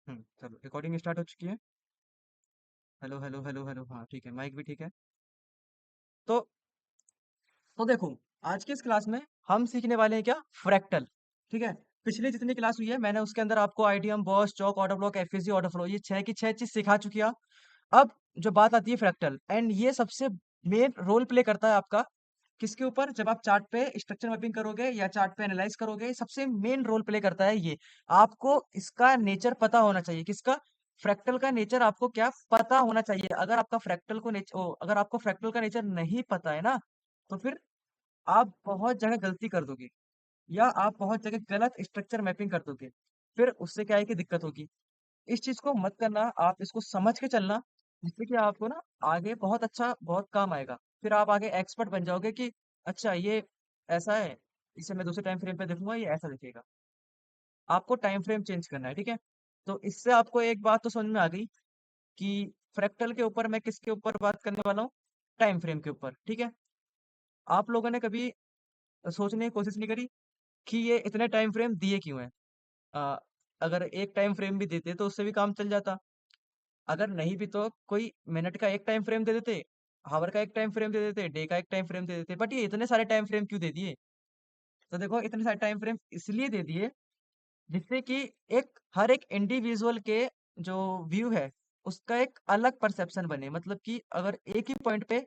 चलो recording start हो चुकी है। हेलो हेलो हेलो हेलो, हाँ ठीक है, माइक भी ठीक है। तो देखो, आज की इस क्लास में हम सीखने वाले हैं क्या, फ्रैक्टल। ठीक है। पिछली जितनी क्लास हुई है मैंने उसके अंदर आपको आइडियम, बॉस, चौक, ऑर्डर ब्लॉक, एफवीसी, ऑर्डर फ्लो, ये छह की छह चीज सिखा चुकी है। अब जो बात आती है फ्रैक्टल, एंड ये सबसे मेन रोल प्ले करता है आपका किसके ऊपर, जब आप चार्ट पे स्ट्रक्चर मैपिंग करोगे या चार्ट पे एनालाइज करोगे, सबसे मेन रोल प्ले करता है ये। आपको इसका नेचर पता होना चाहिए, किसका, फ्रैक्टल का नेचर आपको क्या पता होना चाहिए। अगर आपका फ्रैक्टल को नेचर, अगर आपको फ्रैक्टल का नेचर नहीं पता है ना, तो फिर आप बहुत जगह गलती कर दोगे, या आप बहुत जगह गलत स्ट्रक्चर मैपिंग कर दोगे। फिर उससे क्या है कि दिक्कत होगी। इस चीज को मत करना, आप इसको समझ के चलना, जिससे कि आपको ना आगे बहुत अच्छा, बहुत काम आएगा। फिर आप आगे एक्सपर्ट बन जाओगे कि अच्छा ये ऐसा है, इसे मैं दूसरे टाइम फ्रेम पे देखूंगा, ये ऐसा दिखेगा। आपको टाइम फ्रेम चेंज करना है, ठीक है। तो इससे आपको एक बात तो समझ में आ गई कि फ्रैक्टल के ऊपर मैं किसके ऊपर बात करने वाला हूँ, टाइम फ्रेम के ऊपर, ठीक है। आप लोगों ने कभी सोचने की कोशिश नहीं करी कि ये इतने टाइम फ्रेम दिए क्यों हैं। अ, अगर एक टाइम फ्रेम भी देते तो उससे भी काम चल जाता। अगर नहीं भी तो कोई मिनट का एक टाइम फ्रेम दे देते, हावर का एक टाइम फ्रेम दे देते, डे का एक टाइम फ्रेम दे देते, बट ये इतने सारे टाइम फ्रेम क्यों दे दिए। तो देखो, इतने सारे टाइम फ्रेम इसलिए दे दिए जिससे कि एक हर एक इंडिविजुअल के जो व्यू है उसका एक अलग परसेप्शन बने। मतलब कि अगर एक ही पॉइंट पे,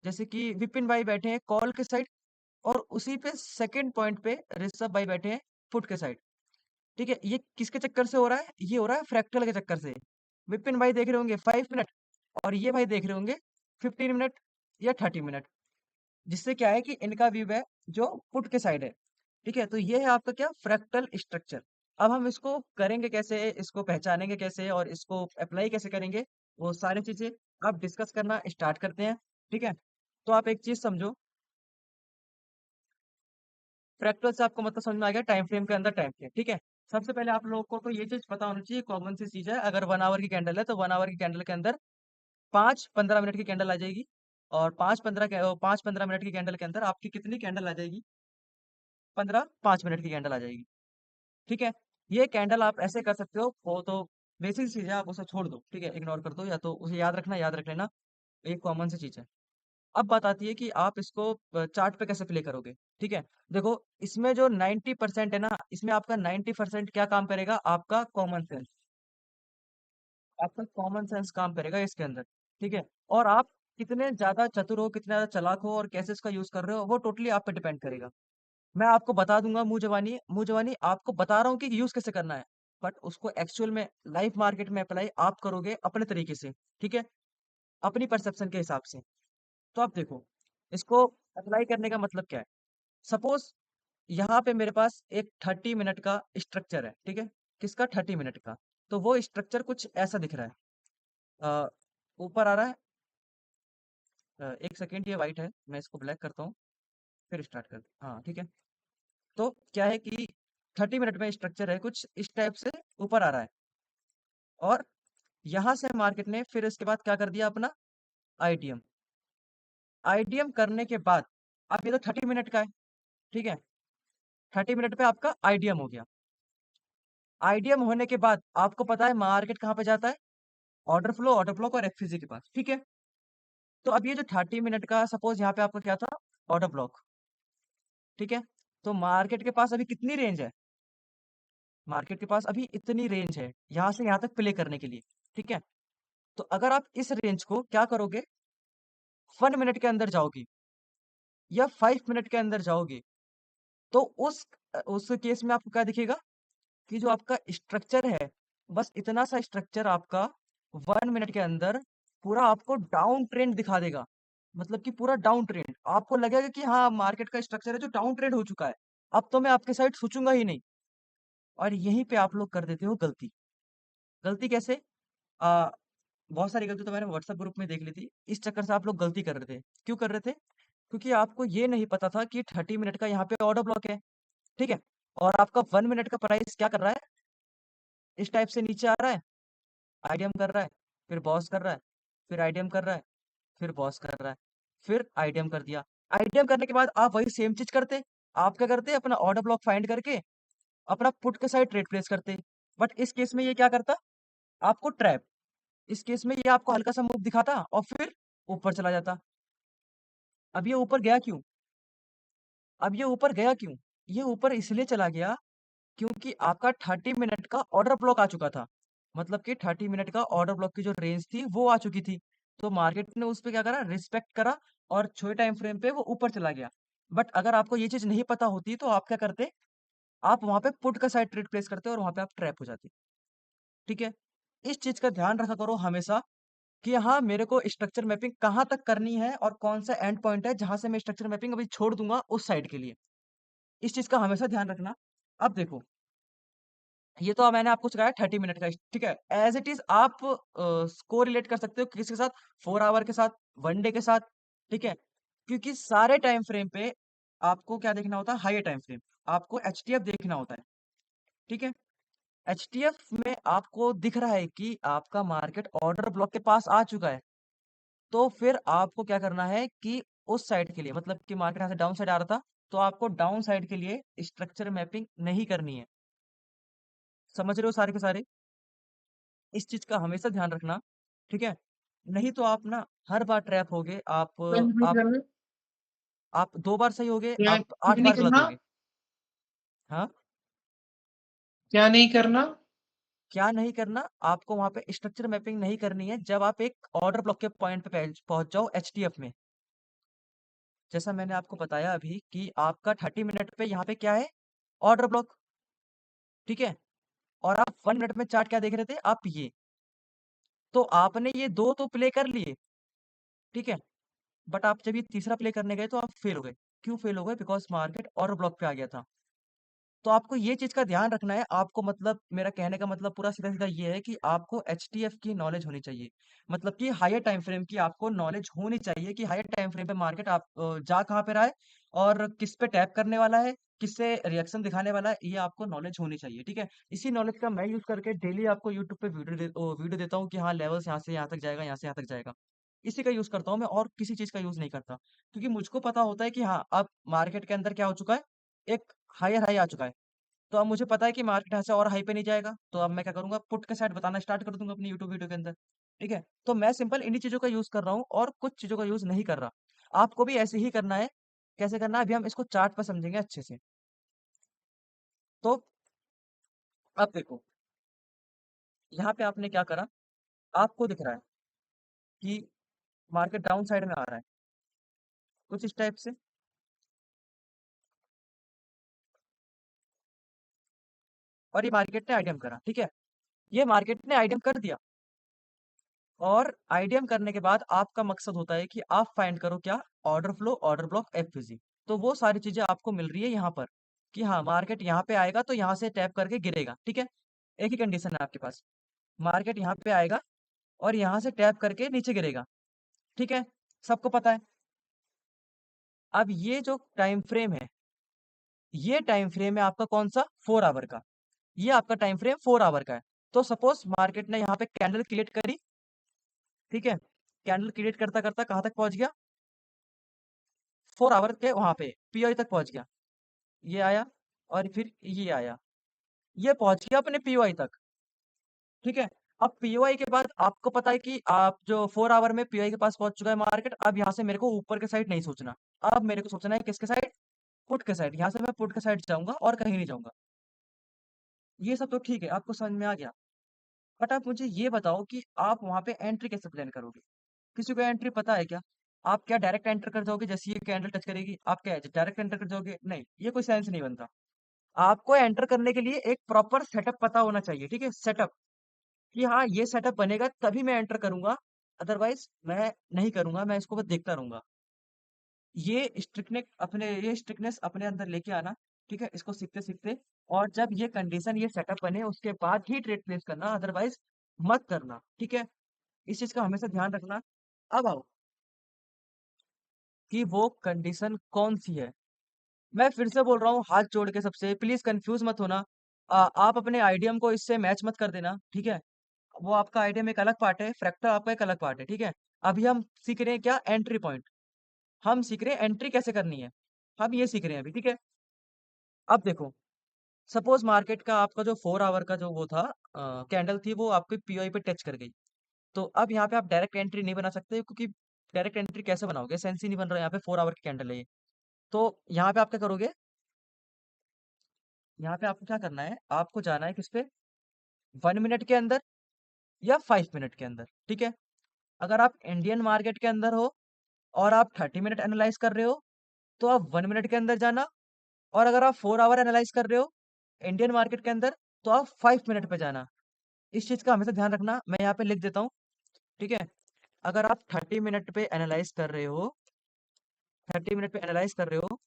जैसे कि विपिन भाई बैठे हैं कॉल के साइड, और उसी पे सेकंड पॉइंट पे ऋषभ भाई बैठे हैं फुट के साइड। ठीक है, ये किसके चक्कर से हो रहा है, ये हो रहा है फ्रैक्टल के चक्कर से। विपिन भाई देख रहे होंगे 5 मिनट, और ये भाई देख रहे होंगे 15 मिनट या 30 मिनट, जिससे क्या है कि इनका व्यू है जो पुट के साइड है। ठीक है, तो ये है आपका क्या, फ्रैक्टल स्ट्रक्चर। अब हम इसको करेंगे कैसे, इसको पहचानेंगे कैसे, और इसको अप्लाई कैसे करेंगे, वो सारी चीजें आप डिस्कस करना स्टार्ट करते हैं। ठीक है। तो आप एक चीज समझो, फ्रैक्टल से आपको मतलब समझ में आ गया टाइम फ्रेम के अंदर टाइम फ्रेम, ठीक है। सबसे पहले आप लोगों को तो ये चीज पता होनी चाहिए, कॉमन सी चीज है, अगर 1 आवर की कैंडल है तो 1 आवर की कैंडल के अंदर 5-15 मिनट की कैंडल आ जाएगी। और 5-15 मिनट की कैंडल के अंदर आपकी कितनी कैंडल आ जाएगी, 15 5 मिनट की कैंडल आ जाएगी। ठीक है। ये कैंडल आप ऐसे कर सकते हो, वो तो बेसिक चीज है, आप उसे छोड़ दो, ठीक है, इग्नोर कर दो, या तो उसे याद रखना, याद रख लेना, एक कॉमन सी चीज है। अब बात आती है कि आप इसको चार्ट पे कैसे प्ले करोगे। ठीक है। देखो, इसमें जो 90% है ना, इसमें आपका 90% क्या काम करेगा, आपका कॉमन सेंस। आपका कॉमन सेंस काम करेगा इसके अंदर। ठीक है। और आप कितने ज्यादा चतुर हो, कितने ज्यादा चालाक हो, और कैसे इसका यूज कर रहे हो, वो टोटली आप पे डिपेंड करेगा। मैं आपको बता दूंगा मुंह जवानी आपको बता रहा हूँ कि यूज कैसे करना है, बट उसको एक्चुअल में लाइव मार्केट में अप्लाई आप करोगे अपने तरीके से। ठीक है, अपनी परसेप्शन के हिसाब से। तो आप देखो, इसको अप्लाई करने का मतलब क्या है। सपोज यहाँ पे मेरे पास एक 30 मिनट का स्ट्रक्चर है, ठीक है। किसका, 30 मिनट का। तो वो स्ट्रक्चर कुछ ऐसा दिख रहा है। अ, ऊपर आ रहा है। एक सेकेंड, ये वाइट है, मैं इसको ब्लैक करता हूँ, फिर स्टार्ट कर, हाँ ठीक है। तो क्या है कि 30 मिनट में स्ट्रक्चर है कुछ इस टाइप से, ऊपर आ रहा है। और यहाँ से मार्केट ने फिर इसके बाद क्या कर दिया, अपना आईटीएम। आईटीएम करने के बाद, अब ये तो 30 मिनट का है, ठीक है। 30 मिनट पे आपका आईटीएम हो गया। आईटीएम होने के बाद आपको पता है मार्केट कहाँ पे जाता है, ऑर्डर फ्लो और एफसीजी के पास, ठीक है। तो अब ये जो 30 मिनट का, सपोज यहाँ पे आपका क्या था, ऑर्डर ब्लॉक, ठीक है। तो मार्केट के पास अभी कितनी रेंज है, मार्केट के पास अभी इतनी रेंज है यहाँ से यहाँ तक प्ले करने के लिए। ठीक है। तो अगर आप इस रेंज को क्या करोगे, 1 मिनट के अंदर जाओगे या 5 मिनट के अंदर जाओगे, तो उस केस में आपको क्या दिखेगा कि जो आपका स्ट्रक्चर है, बस इतना सा स्ट्रक्चर आपका 1 मिनट के अंदर पूरा आपको डाउन ट्रेंड दिखा देगा। मतलब कि पूरा डाउन ट्रेंड आपको लगेगा कि हाँ, मार्केट का स्ट्रक्चर है जो डाउन ट्रेंड हो चुका है, अब तो मैं आपके साइड सोचूंगा ही नहीं। और यहीं पे आप लोग कर देते हो गलती। गलती कैसे, आ, बहुत सारी गलती तो मैंने व्हाट्सएप ग्रुप में देख ली थी, इस चक्कर से आप लोग गलती कर रहे थे। क्यों कर रहे थे, क्योंकि आपको ये नहीं पता था कि 30 मिनट का यहाँ पे ऑर्डर ब्लॉक है, ठीक है। और आपका 1 मिनट का प्राइस क्या कर रहा है, इस टाइप से नीचे आ रहा है, आईडीएम कर रहा है, फिर बॉस कर रहा है, फिर आईडीएम कर रहा है, फिर बॉस कर रहा है, फिर आईडीएम कर दिया। आईडीएम करने के बाद आप वही सेम चीज करते, आप क्या करते, अपना ऑर्डर ब्लॉक फाइंड करके अपना पुट के साइड ट्रेड प्लेस करते। बट इस केस में ये क्या करता, आपको ट्रैप। इस केस में ये आपको हल्का सा मूव दिखाता और फिर ऊपर चला जाता। अब ये ऊपर गया क्यों? अब ये ऊपर गया क्यों? ये ऊपर इसलिए चला गया क्योंकि आपका 30 मिनट का ऑर्डर ब्लॉक आ चुका था। मतलब कि 30 मिनट का ऑर्डर ब्लॉक की जो रेंज थी वो आ चुकी थी। तो मार्केट ने उस पे क्या करा, रिस्पेक्ट करा और छोटे टाइम फ्रेम पे वो ऊपर चला गया। बट अगर आपको ये चीज़ नहीं पता होती तो आप क्या करते? आप वहाँ पे पुट का साइड ट्रेड प्लेस करते और वहाँ पे आप ट्रैप हो जाते। ठीक है? इस चीज़ का ध्यान रखा करो हमेशा कि हाँ, मेरे को स्ट्रक्चर मैपिंग कहाँ तक करनी है और कौन-सा एंड पॉइंट है जहाँ से मैं स्ट्रक्चर मैपिंग अभी छोड़ दूँगा उस साइड के लिए। इस चीज़ का हमेशा ध्यान रखना। अब देखो, ये तो मैंने आपको सिखाया 30 मिनट का, ठीक है? ऐज़ इट इज़ आप कोरिलेट कर सकते हो किसके साथ? 4 आवर के साथ, 1 डे के साथ, ठीक है? क्योंकि सारे टाइम फ्रेम पे आपको क्या देखना होता है? Higher time frame. आपको एचटीएफ देखना होता है, ठीक है? एचटीएफ में आपको दिख रहा है कि आपका मार्केट ऑर्डर ब्लॉक के पास आ चुका है। तो फिर आपको क्या करना है कि उस साइड के लिए, मतलब कि मार्केट यहाँ से डाउन साइड आ रहा था, तो आपको डाउन साइड के लिए स्ट्रक्चर मैपिंग नहीं करनी है। समझ रहे हो सारे के सारे? इस चीज़ का हमेशा ध्यान रखना, ठीक है? नहीं तो आप ना हर बार ट्रैप होगे, रिपीट करना। आप 2 बार सही होगे, क्या आप 8 कुछ नहीं बार गलत करना? होगे। हाँ? क्या नहीं करना? क्या नहीं करना? आपको वहाँ पे स्ट्रक्चर मैपिंग नहीं करनी है जब आप एक ऑर्डर ब्लॉक के पॉइंट पे पहुँच जाओ एचटीएफ में। जैसा मैंने आपको बताया अभी कि आपका 30 मिनट पे यहाँ पे क्या है? ऑर्डर ब्लॉक, ठीक है? और आप 1 मिनट में चार्ट क्या देख रहे थे? आप ये। तो आपने ये 2 तो प्ले कर लिए, ठीक है? बट आप जब ये तीसरा प्ले करने गए तो आप फेल हो गए। क्यों फेल हो गए? बिकॉज़ मार्केट ऑर्डर ब्लॉक पे आ गया था। तो आपको ये चीज़ का ध्यान रखना है। आपको मतलब मेरा कहने का मतलब पूरा सीधा-सीधा ये है कि आपको एचटीएफ की नॉलेज होनी चाहिए। मतलब कि हायर टाइम फ्रेम की आपको नॉलेज होनी चाहिए कि हायर टाइम फ्रेम पे मार्केट आप जा कहाँ पे रहा है और किस पे टैप करने वाला है, किससे रिएक्शन दिखाने वाला है, ये आपको नॉलेज होनी चाहिए, ठीक है? इसी नॉलेज का मैं यूज़ करके डेली आपको यूट्यूब पे वीडियो देता हूँ कि हाँ, लेवल्स यहाँ से यहाँ तक जाएगा, यहाँ से यहाँ तक जाएगा। इसी का यूज़ करता हूँ मैं और किसी चीज़ का यूज़ नहीं करता। क्योंकि मुझको पता होता है कि हाँ, अब मार्केट के अंदर क्या हो चुका है, एक हायर हाई आ चुका है। तो अब मुझे पता है कि मार्केट यहाँ से और हाई पे नहीं जाएगा, तो अब मैं क्या करूँगा, पुट के साइड बताना स्टार्ट कर दूँगा अपनी यूट्यूब वीडियो के अंदर, ठीक है? तो मैं सिंपल इन्हीं चीज़ों का यूज़ कर रहा हूँ और कुछ चीज़ों का यूज़ नहीं कर रहा। आपको भी ऐसे ही करना है। कैसे करना है? अभी हम इसको चार्ट पर समझेंगे अच्छे से। तो अब देखो, यहाँ पे आपने क्या करा, आपको दिख रहा है कि मार्केट डाउन साइड में आ रहा है, कुछ इस टाइप से। और ये मार्केट ने आईडीएम करा, ठीक है? ये मार्केट ने आईडीएम कर दिया और आईडीएम करने के बाद आपका मकसद होता है कि आप फाइंड करो क्या, order flow, order block, FVG. तो वो सारी चीजें आपको मिल रही है यहाँ पर कि हाँ, मार्केट यहाँ पे आएगा तो यहाँ से टैप करके गिरेगा, ठीक है? एक ही कंडीशन है आपके पास, मार्केट यहाँ पे आएगा और यहाँ से टैप करके नीचे गिरेगा, ठीक है? सबको पता है। अब ये जो टाइम फ्रेम है, ये टाइम फ्रेम है आपका कौन सा, 4 आवर का। ये आपका टाइम फ्रेम 4 आवर का है। तो सपोज मार्केट ने यहाँ पे कैंडल क्रिएट करी, ठीक है? कैंडल क्रिएट करता करता कहाँ तक पहुंच गया, 4 आवर के वहां पे पीओई तक पहुंच गया। ये आया और फिर ये आया, ये पहुंच गया अपने पीओई तक, ठीक है? अब पीओई के बाद आपको पता है कि आप जो 4 आवर में पीओई के पास पहुंच चुका है मार्केट। अब यहाँ से मेरे को ऊपर के साइड नहीं सोचना, अब मेरे को सोचना है किसके साइड, पुट के साइड। यहाँ से मैं पुट के साइड जाऊंगा और कहीं नहीं जाऊंगा। ये सब तो ठीक है, आपको समझ में आ गया। बट आप मुझे ये बताओ कि आप वहां पे एंट्री कैसे प्लान करोगे? किसी को एंट्री पता है क्या? आप क्या डायरेक्ट एंटर कर जाओगे जैसे ये कैंडल टच करेगी, आप क्या डायरेक्ट एंटर कर जाओगे? नहीं, ये कोई सेंस नहीं बनता। आपको एंटर करने के लिए एक प्रॉपर सेटअप पता होना चाहिए, ठीक है? सेटअप, कि हाँ, ये सेटअप बनेगा तभी मैं एंटर करूंगा, अदरवाइज मैं नहीं करूंगा, मैं इसको बस देखता रहूंगा। ये स्ट्रिक्टनेस अपने अंदर लेके आना, ठीक है? इसको सीखते सीखते, और जब ये कंडीशन, ये सेटअप बने उसके बाद ही ट्रेड प्लेस करना, अदरवाइज मत करना, ठीक है? इस चीज का हमेशा ध्यान रखना। अब आओ कि वो कंडीशन कौन सी है। मैं फिर से बोल रहा हूँ हाथ जोड़ के सबसे, प्लीज कंफ्यूज मत होना। आप अपने आइडियम को इससे मैच मत कर देना, ठीक है? वो आपका आइडियम एक अलग पार्ट है, फ्रैक्टर आपका एक अलग पार्ट है, ठीक है? अभी हम सीख रहे हैं क्या, एंट्री पॉइंट। हम सीख रहे हैं एंट्री कैसे करनी है, हम ये सीख रहे हैं अभी, ठीक है? अब देखो, सपोज मार्केट का आपका जो 4 आवर का जो वो था कैंडल थी, वो आपकी पीओई पे टच कर गई, तो अब यहाँ पे आप डायरेक्ट एंट्री नहीं बना सकते, क्योंकि डायरेक्ट एंट्री कैसे बनाओगे, सेंस ही नहीं बन रहा, यहाँ पे 4 आवर की कैंडल है ये। तो यहाँ पे आप क्या करोगे, यहाँ पे आपको क्या करना है, आपको जाना है किस पे, 1 मिनट के अंदर या 5 मिनट के अंदर, ठीक है। अगर आप इंडियन मार्केट के अंदर हो और आप 30 मिनट एनालाइज कर रहे हो, तो आप 1 मिनट के अंदर जाना। और अगर आप 4 आवर एनालाइज कर रहे हो इंडियन मार्केट के अंदर, तो आप 5 मिनट पे जाना। इस चीज का हमेशा ध्यान रखना, मैं यहाँ पे लिख देता हूँ, ठीक है। अगर आप 30 मिनट पे एनालाइज कर रहे हो, 30 मिनट पे एनालाइज कर रहे हो,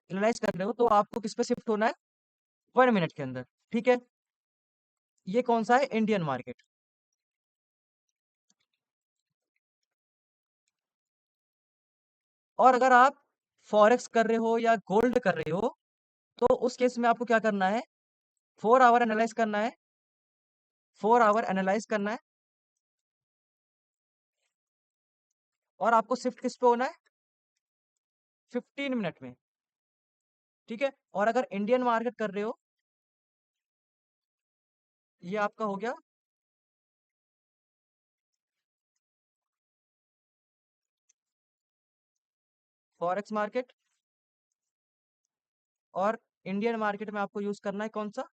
एनालाइज कर रहे हो, तो आपको किस पे शिफ्ट होना है, 1 मिनट के अंदर, ठीक है। ये कौन सा है, इंडियन मार्केट। और अगर आप फॉरेक्स कर रहे हो या गोल्ड कर रहे हो, तो उस केस में आपको क्या करना है, 4 आवर एनालाइज करना है, 4 आवर एनालाइज करना है, और आपको शिफ्ट किस पे होना है, 15 मिनट में, ठीक है। और अगर इंडियन मार्केट कर रहे हो, ये आपका हो गया फॉरेक्स मार्केट। और इंडियन मार्केट में आपको यूज करना है कौन सा,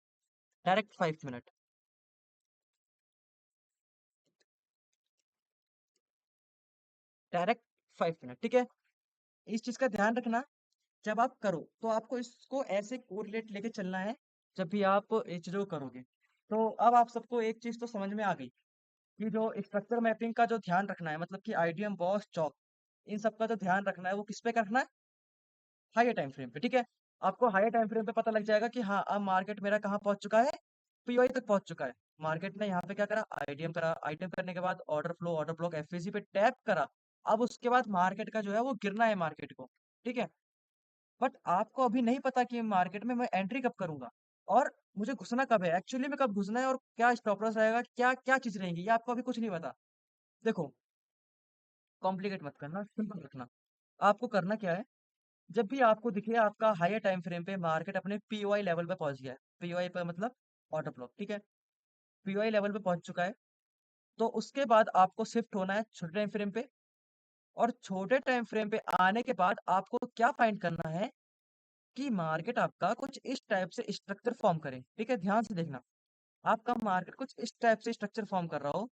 डायरेक्ट 5 मिनट, डायरेक्ट 5 मिनट, ठीक है। इस चीज का ध्यान रखना, जब आप करो तो आपको इसको ऐसे कोरिलेट लेके चलना है, जब भी आप ये चीजों को करोगे। तो अब आप सबको एक चीज तो समझ में आ गई कि जो स्ट्रक्चर मैपिंग का जो ध्यान रखना है, मतलब कि आईडीएम, बॉस, चौक, इन सब का जो ध्यान रखना है, वो किस पे रखना है, हायर टाइम फ्रेम पे, ठीक है। आपको हायर टाइम फ्रेम पे पता लग जाएगा कि हाँ, अब मार्केट मेरा कहाँ पहुंच चुका है, पीओई तक पहुंच चुका है। मार्केट ने यहाँ पे क्या करा, आईडीएम करा, आईडीएम करने के बाद ऑर्डर फ्लो, ऑर्डर ब्लॉक, एफवीसी पे टैप करा। अब उसके बाद मार्केट का जो है वो गिरना है मार्केट को, ठीक है। बट आपको अभी नहीं पता कि मार्केट में मैं एंट्री कब करूंगा, और मुझे घुसना कब है, एक्चुअली में कब घुसना है, और क्या स्टॉप लॉस रहेगा, क्या क्या चीज रहेंगी, ये आपको अभी कुछ नहीं पता। देखो, कॉम्प्लिकेट मत करना, सिंपल रखना। आपको करना क्या है, जब भी आपको दिखे आपका हायर टाइम फ्रेम पे मार्केट अपने पीओआई लेवल पे पहुंच गया है, पीओआई पर मतलब ऑर्डर ब्लॉक, ठीक है, पीओआई लेवल पे पहुंच चुका है, तो उसके बाद आपको शिफ्ट होना है छोटे टाइम फ्रेम पे। और छोटे टाइम फ्रेम पे आने के बाद आपको क्या फाइंड करना है, कि मार्केट आपका कुछ इस टाइप से स्ट्रक्चर फॉर्म करे, ठीक है, ध्यान से देखना। आपका मार्केट कुछ इस टाइप से स्ट्रक्चर फॉर्म कर रहा हो,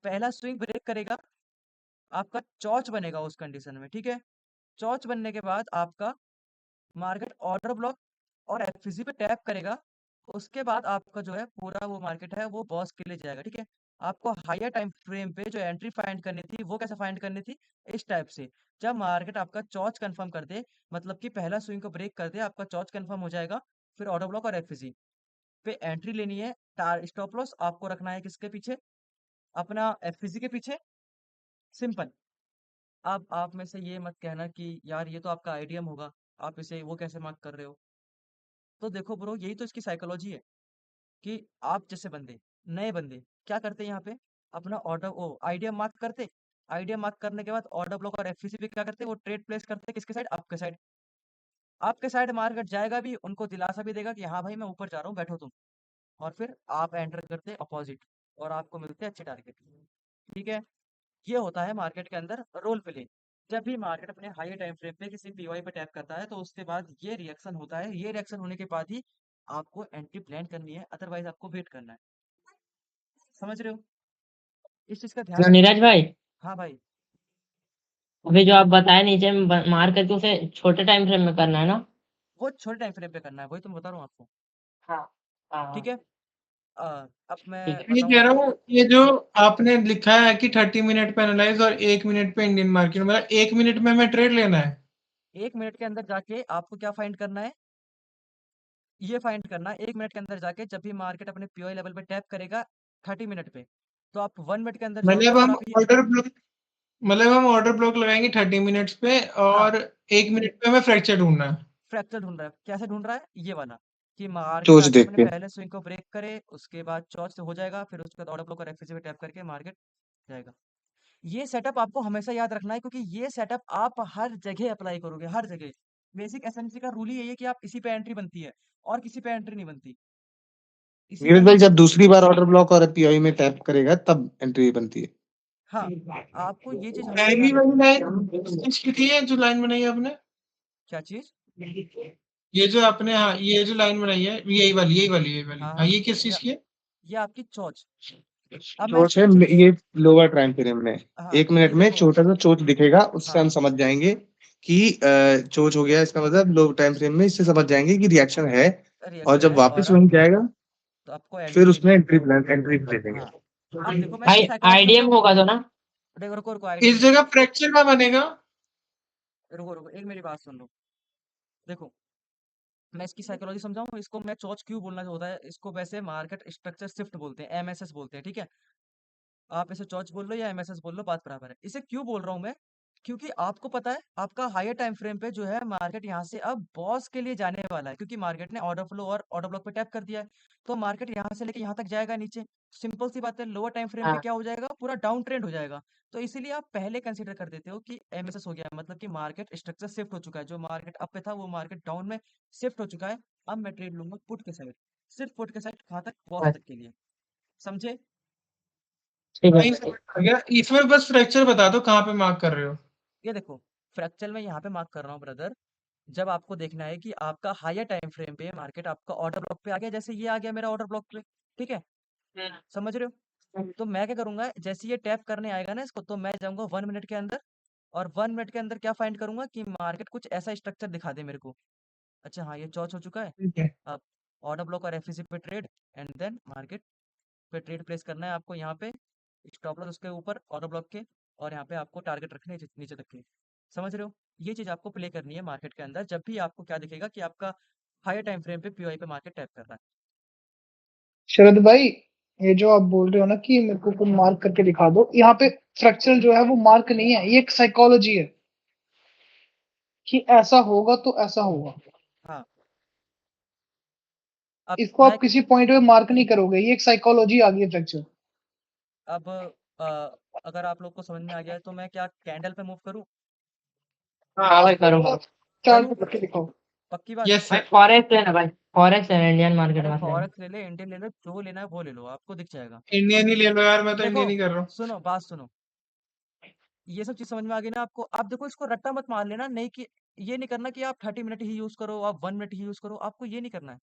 पहला स्विंग ब्रेक करेगा, आपका चौच बनेगा उस कंडीशन में, ठीक है। चौच बनने के बाद आपका मार्केट ऑर्डर ब्लॉक और एफसीसी पे टैप करेगा। उसके बाद आपका जो है पूरा वो मार्केट है वो बॉस के लिए जाएगा, ठीक है। आपको हायर टाइम फ्रेम पे जो एंट्री फाइंड करनी थी, वो कैसे फाइंड करनी थी, इस टाइप से। जब मार्केट आपका चौच कंफर्म कर दे, मतलब कि पहला स्विंग को ब्रेक कर दे, आपका चौच कंफर्म हो जाएगा, फिर ऑर्डर ब्लॉक और एफसीसी पे एंट्री लेनी है। स्टॉप लॉस आपको रखना है किसके पीछे, अपना एफसीसी के पीछे, सिंपल। अब आप में से ये मत कहना कि यार ये तो आपका आइडियम होगा, आप इसे वो कैसे मार्क कर रहे हो। तो देखो ब्रो, यही तो इसकी साइकोलॉजी है, कि आप जैसे बंदे, नए बंदे क्या करते हैं यहाँ पे, अपना ऑर्डर ओ आइडिया मार्क करते, आइडिया मार्क करने के बाद ऑर्डर ब्लॉक और एफसीसी पे क्या करते, वो ट्रेड प्लेस करते किसके साइड, आपके साइड। आपके साइड मार्केट जाएगा भी, उनको दिलासा भी देगा कि हाँ भाई मैं ऊपर जा रहा हूँ, बैठो तुम। और फिर आप एंटर करते अपोजिट, और आपको मिलते हैं अच्छे टारगेट, ठीक है। ये होता है मार्केट के अंदर रोल प्ले। जब भी मार्केट अपने हाई टाइम फ्रेम पे किसी पीओआई पे टैप करता है, तो उसके बाद ये रिएक्शन होता है, ये रिएक्शन होने के बाद ही आपको एंट्री प्लान करनी है, अदरवाइज आपको वेट करना है। समझ रहे हो, इस चीज का ध्यान तो रखना। नीरज भाई, हाँ भाई, अभी जो आप बताए नीचे में मार करके उसे छोटे टाइम फ्रेम में करना है ना? वो छोटे टाइम फ्रेम पे करना है, वही तो मैं बता रहा हूँ आपको, हाँ हाँ ठीक हाँ। है। अब ठीक मैं है, ये बताऊँ कह रहा आपको। हूँ, ये जो आपने लिखा है कि 30 मिनट पे एनालाइज और 1 मिनट पे इंडियन मार्केट, मतलब 1 मिनट में मैं ट्रेड लेना है? 1 मिनट के अंदर जाके आपको क्या फाइंड करना है, ये फाइंड करना है 1 मिनट के अंदर जाके, जब भी मार्केट अपने पीओआई लेवल पे टैप करेगा 30 मिनट पे, तो आप 1 मिनट के अंदर जाओगे मतलब और हम आप ये, ऑर्डर ब्लॉक मतलब हम ऑर्डर ब्लॉक लगाएंगे 30 मिनट्स पे, हाँ, और 1 मिनट पे हमें फ्रैक्चर ढूंढना है। फ्रैक्चर ढूंढ रहा है, कैसे ढूंढ रहा है, ये वाला, कि मार्केट चोच आके देख अपने के। पहले स्विंग को ब्रेक करे, उसके बाद चौथ से हो जाएगा, फिर उसके बाद ऑर्डर ब्लॉक और एफसीसी पे टैप करके मार्केट जाएगा। ये सेटअप आपको हमेशा याद रखना है, क्योंकि ये सेटअप आप हर जगह अप्लाई करोगे, हर जगह। बेसिक एसएमसी का रूल ही यही है कि आप इसी पे एंट्री बनती है, और किसी पे एंट्री नहीं बनती। इसी पे नीरज ही भाई, जब मतलब दूसरी बार ऑर्डर ब्लॉक और पीओई में टैप करेगा तब एंट्री बनती है। हाँ, आपको ये चीज हमेशा पहली ध्यान वाली रखनी है। लाइन किसकी थी, है जो लाइन बनाई है आपने? क्या चीज? ये जो आपने, हाँ, ये जो लाइन बनाई है, यही वाली, यही वाली, यही वाली, हाँ हाँ, हाँ, ये किस चीज या की है? ये आपकी चोच। अब मैं चोच है स्ट्रक्चर, ये लोअर टाइम फ्रेम में। हाँ 1 मिनट ये में देखो, छोटा सा चोच दिखेगा, उससे हम हाँ समझ जाएंगे कि चोच हो गया, इसका मतलब लो टाइम फ्रेम में, इससे समझ जाएंगे कि रिएक्शन है। और रिएक्शन जब है, वापस और वहीं अब जाएगा तो आपको फिर एलटीए उसमें पे, एंट्री ले देंगे। हाँ अब देखो मैं इसकी भाई साइकोलॉजी आईडीएम समझाऊं। होगा तो ना। देखो रुको रुको, आईडी इस में, जगह फ्रैक्चर का बनेगा। रुको रुको, एक मेरी बात सुन लो। देखो मैं इसकी साइकोलॉजी समझाऊं, इसको मैं चोच क्यों बोलना होता है, इसको वैसे मार्केट स्ट्रक्चर शिफ्ट बोलते हैं, एमएसएस बोलते हैं, ठीक है। आप इसे चॉच बोल लो या एमएसएस बोल लो, बात बराबर है। इसे क्यों बोल रहा हूँ मैं, क्योंकि आपको पता है आपका हायर टाइम फ्रेम पे जो है मार्केट यहाँ से अब बॉस के लिए जाने वाला है, क्योंकि मार्केट ने ऑर्डर फ्लो और ऑर्डर ब्लॉक पे टैप कर दिया है। तो मार्केट यहाँ से लेके यहाँ तक जाएगा नीचे। सिंपल सी बात है, लोअर टाइम फ्रेम पे हाँ क्या हो जाएगा, पूरा डाउन ट्रेंड हो जाएगा। तो इसीलिए आप पहले कंसीडर कर देते हो कि एमएसएस हो गया है, मतलब कि मार्केट स्ट्रक्चर शिफ्ट हो चुका है, जो मार्केट अप पे था वो मार्केट डाउन में शिफ्ट हो चुका है। अब मैं ट्रेड लूंगा पुट के साइड, सिर्फ पुट के साइड, कहाँ तक, बॉस बस, तक के लिए। समझे? ठीक है। लाइन से आ गया, इसमें बस फ्रैक्चर बता दो कहाँ पे मार्क कर रहे हो। ये देखो, फ्रैक्चर में यहाँ पे मार्क कर रहा हूँ ब्रदर। जब आपको देखना है कि आपका हायर टाइम फ्रेम पे मार्केट आपका ऑर्डर ब्लॉक पे आ गया, जैसे ये आ गया मेरा ऑर्डर ब्लॉक पे, ठीक है, समझ रहे हो? तो मैं क्या करूंगा, जैसे ये टैप करने आएगा ना इसको, तो मैं जाऊंगा 1 मिनट के अंदर, और 1 मिनट के अंदर क्या फाइंड करूंगा कि मार्केट कुछ ऐसा स्ट्रक्चर दिखा दे मेरे को। अच्छा हाँ, ये चौच हो चुका है। ठीक है। अब ऑर्डर ब्लॉक और एफसीसी पे ट्रेड, एंड देन मार्केट पे ट्रेड प्लेस करना है आपको यहाँ पे, स्टॉप लॉस उसके ऊपर ऑर्डर ब्लॉक के, और यहाँ पे आपको टारगेट रखने हैं नीचे तक के। समझ रहे हो? ये चीज आपको प्ले करनी है मार्केट के अंदर, जब भी आपको क्या दिखेगा कि आपका हायर टाइम फ्रेम पे पीओआई पे मार्केट टैप कर रहा है। शरद भाई, ये जो आप बोल रहे हो ना कि मेरे को कुछ मार्क करके दिखा दो, यहाँ पे फ्रैक्चर जो है वो मार्क नहीं है, ये एक साइकोलॉजी है कि ऐसा होगा तो ऐसा होगा। हाँ, अब इसको मैं, आप किसी पॉइंट पे मार्क नहीं करोगे, ये एक साइकोलॉजी आ गई है फ्रैक्चर। अब अगर आप लोग को समझ में आ गया है तो मैं क्या कैंडल पे मूव करूँ? हाँ भाई करूँगा। चार्ट करूँ? पे करके दिखाओ। पक्की बात? यस भाई सर। फॉरेक्स लेना, भाई फॉरेक्स लेना, इंडियन मार्केट अरे मत लेना। फॉरेक्स ले ले, इंडियन ले ले, जो लेना है वो ले लो, आपको दिख जाएगा। इंडियन ही ले लो यार, मैं तो देखो, इंडियन ही कर रहा हूँ। सुनो बात सुनो, ये सब चीज समझ में आ गई ना आपको? आप देखो, इसको रट्टा मत मार लेना, नहीं कि ये नहीं करना कि आप 30 मिनट ही यूज करो, आप 1 मिनट ही यूज करो, आपको ये नहीं करना है।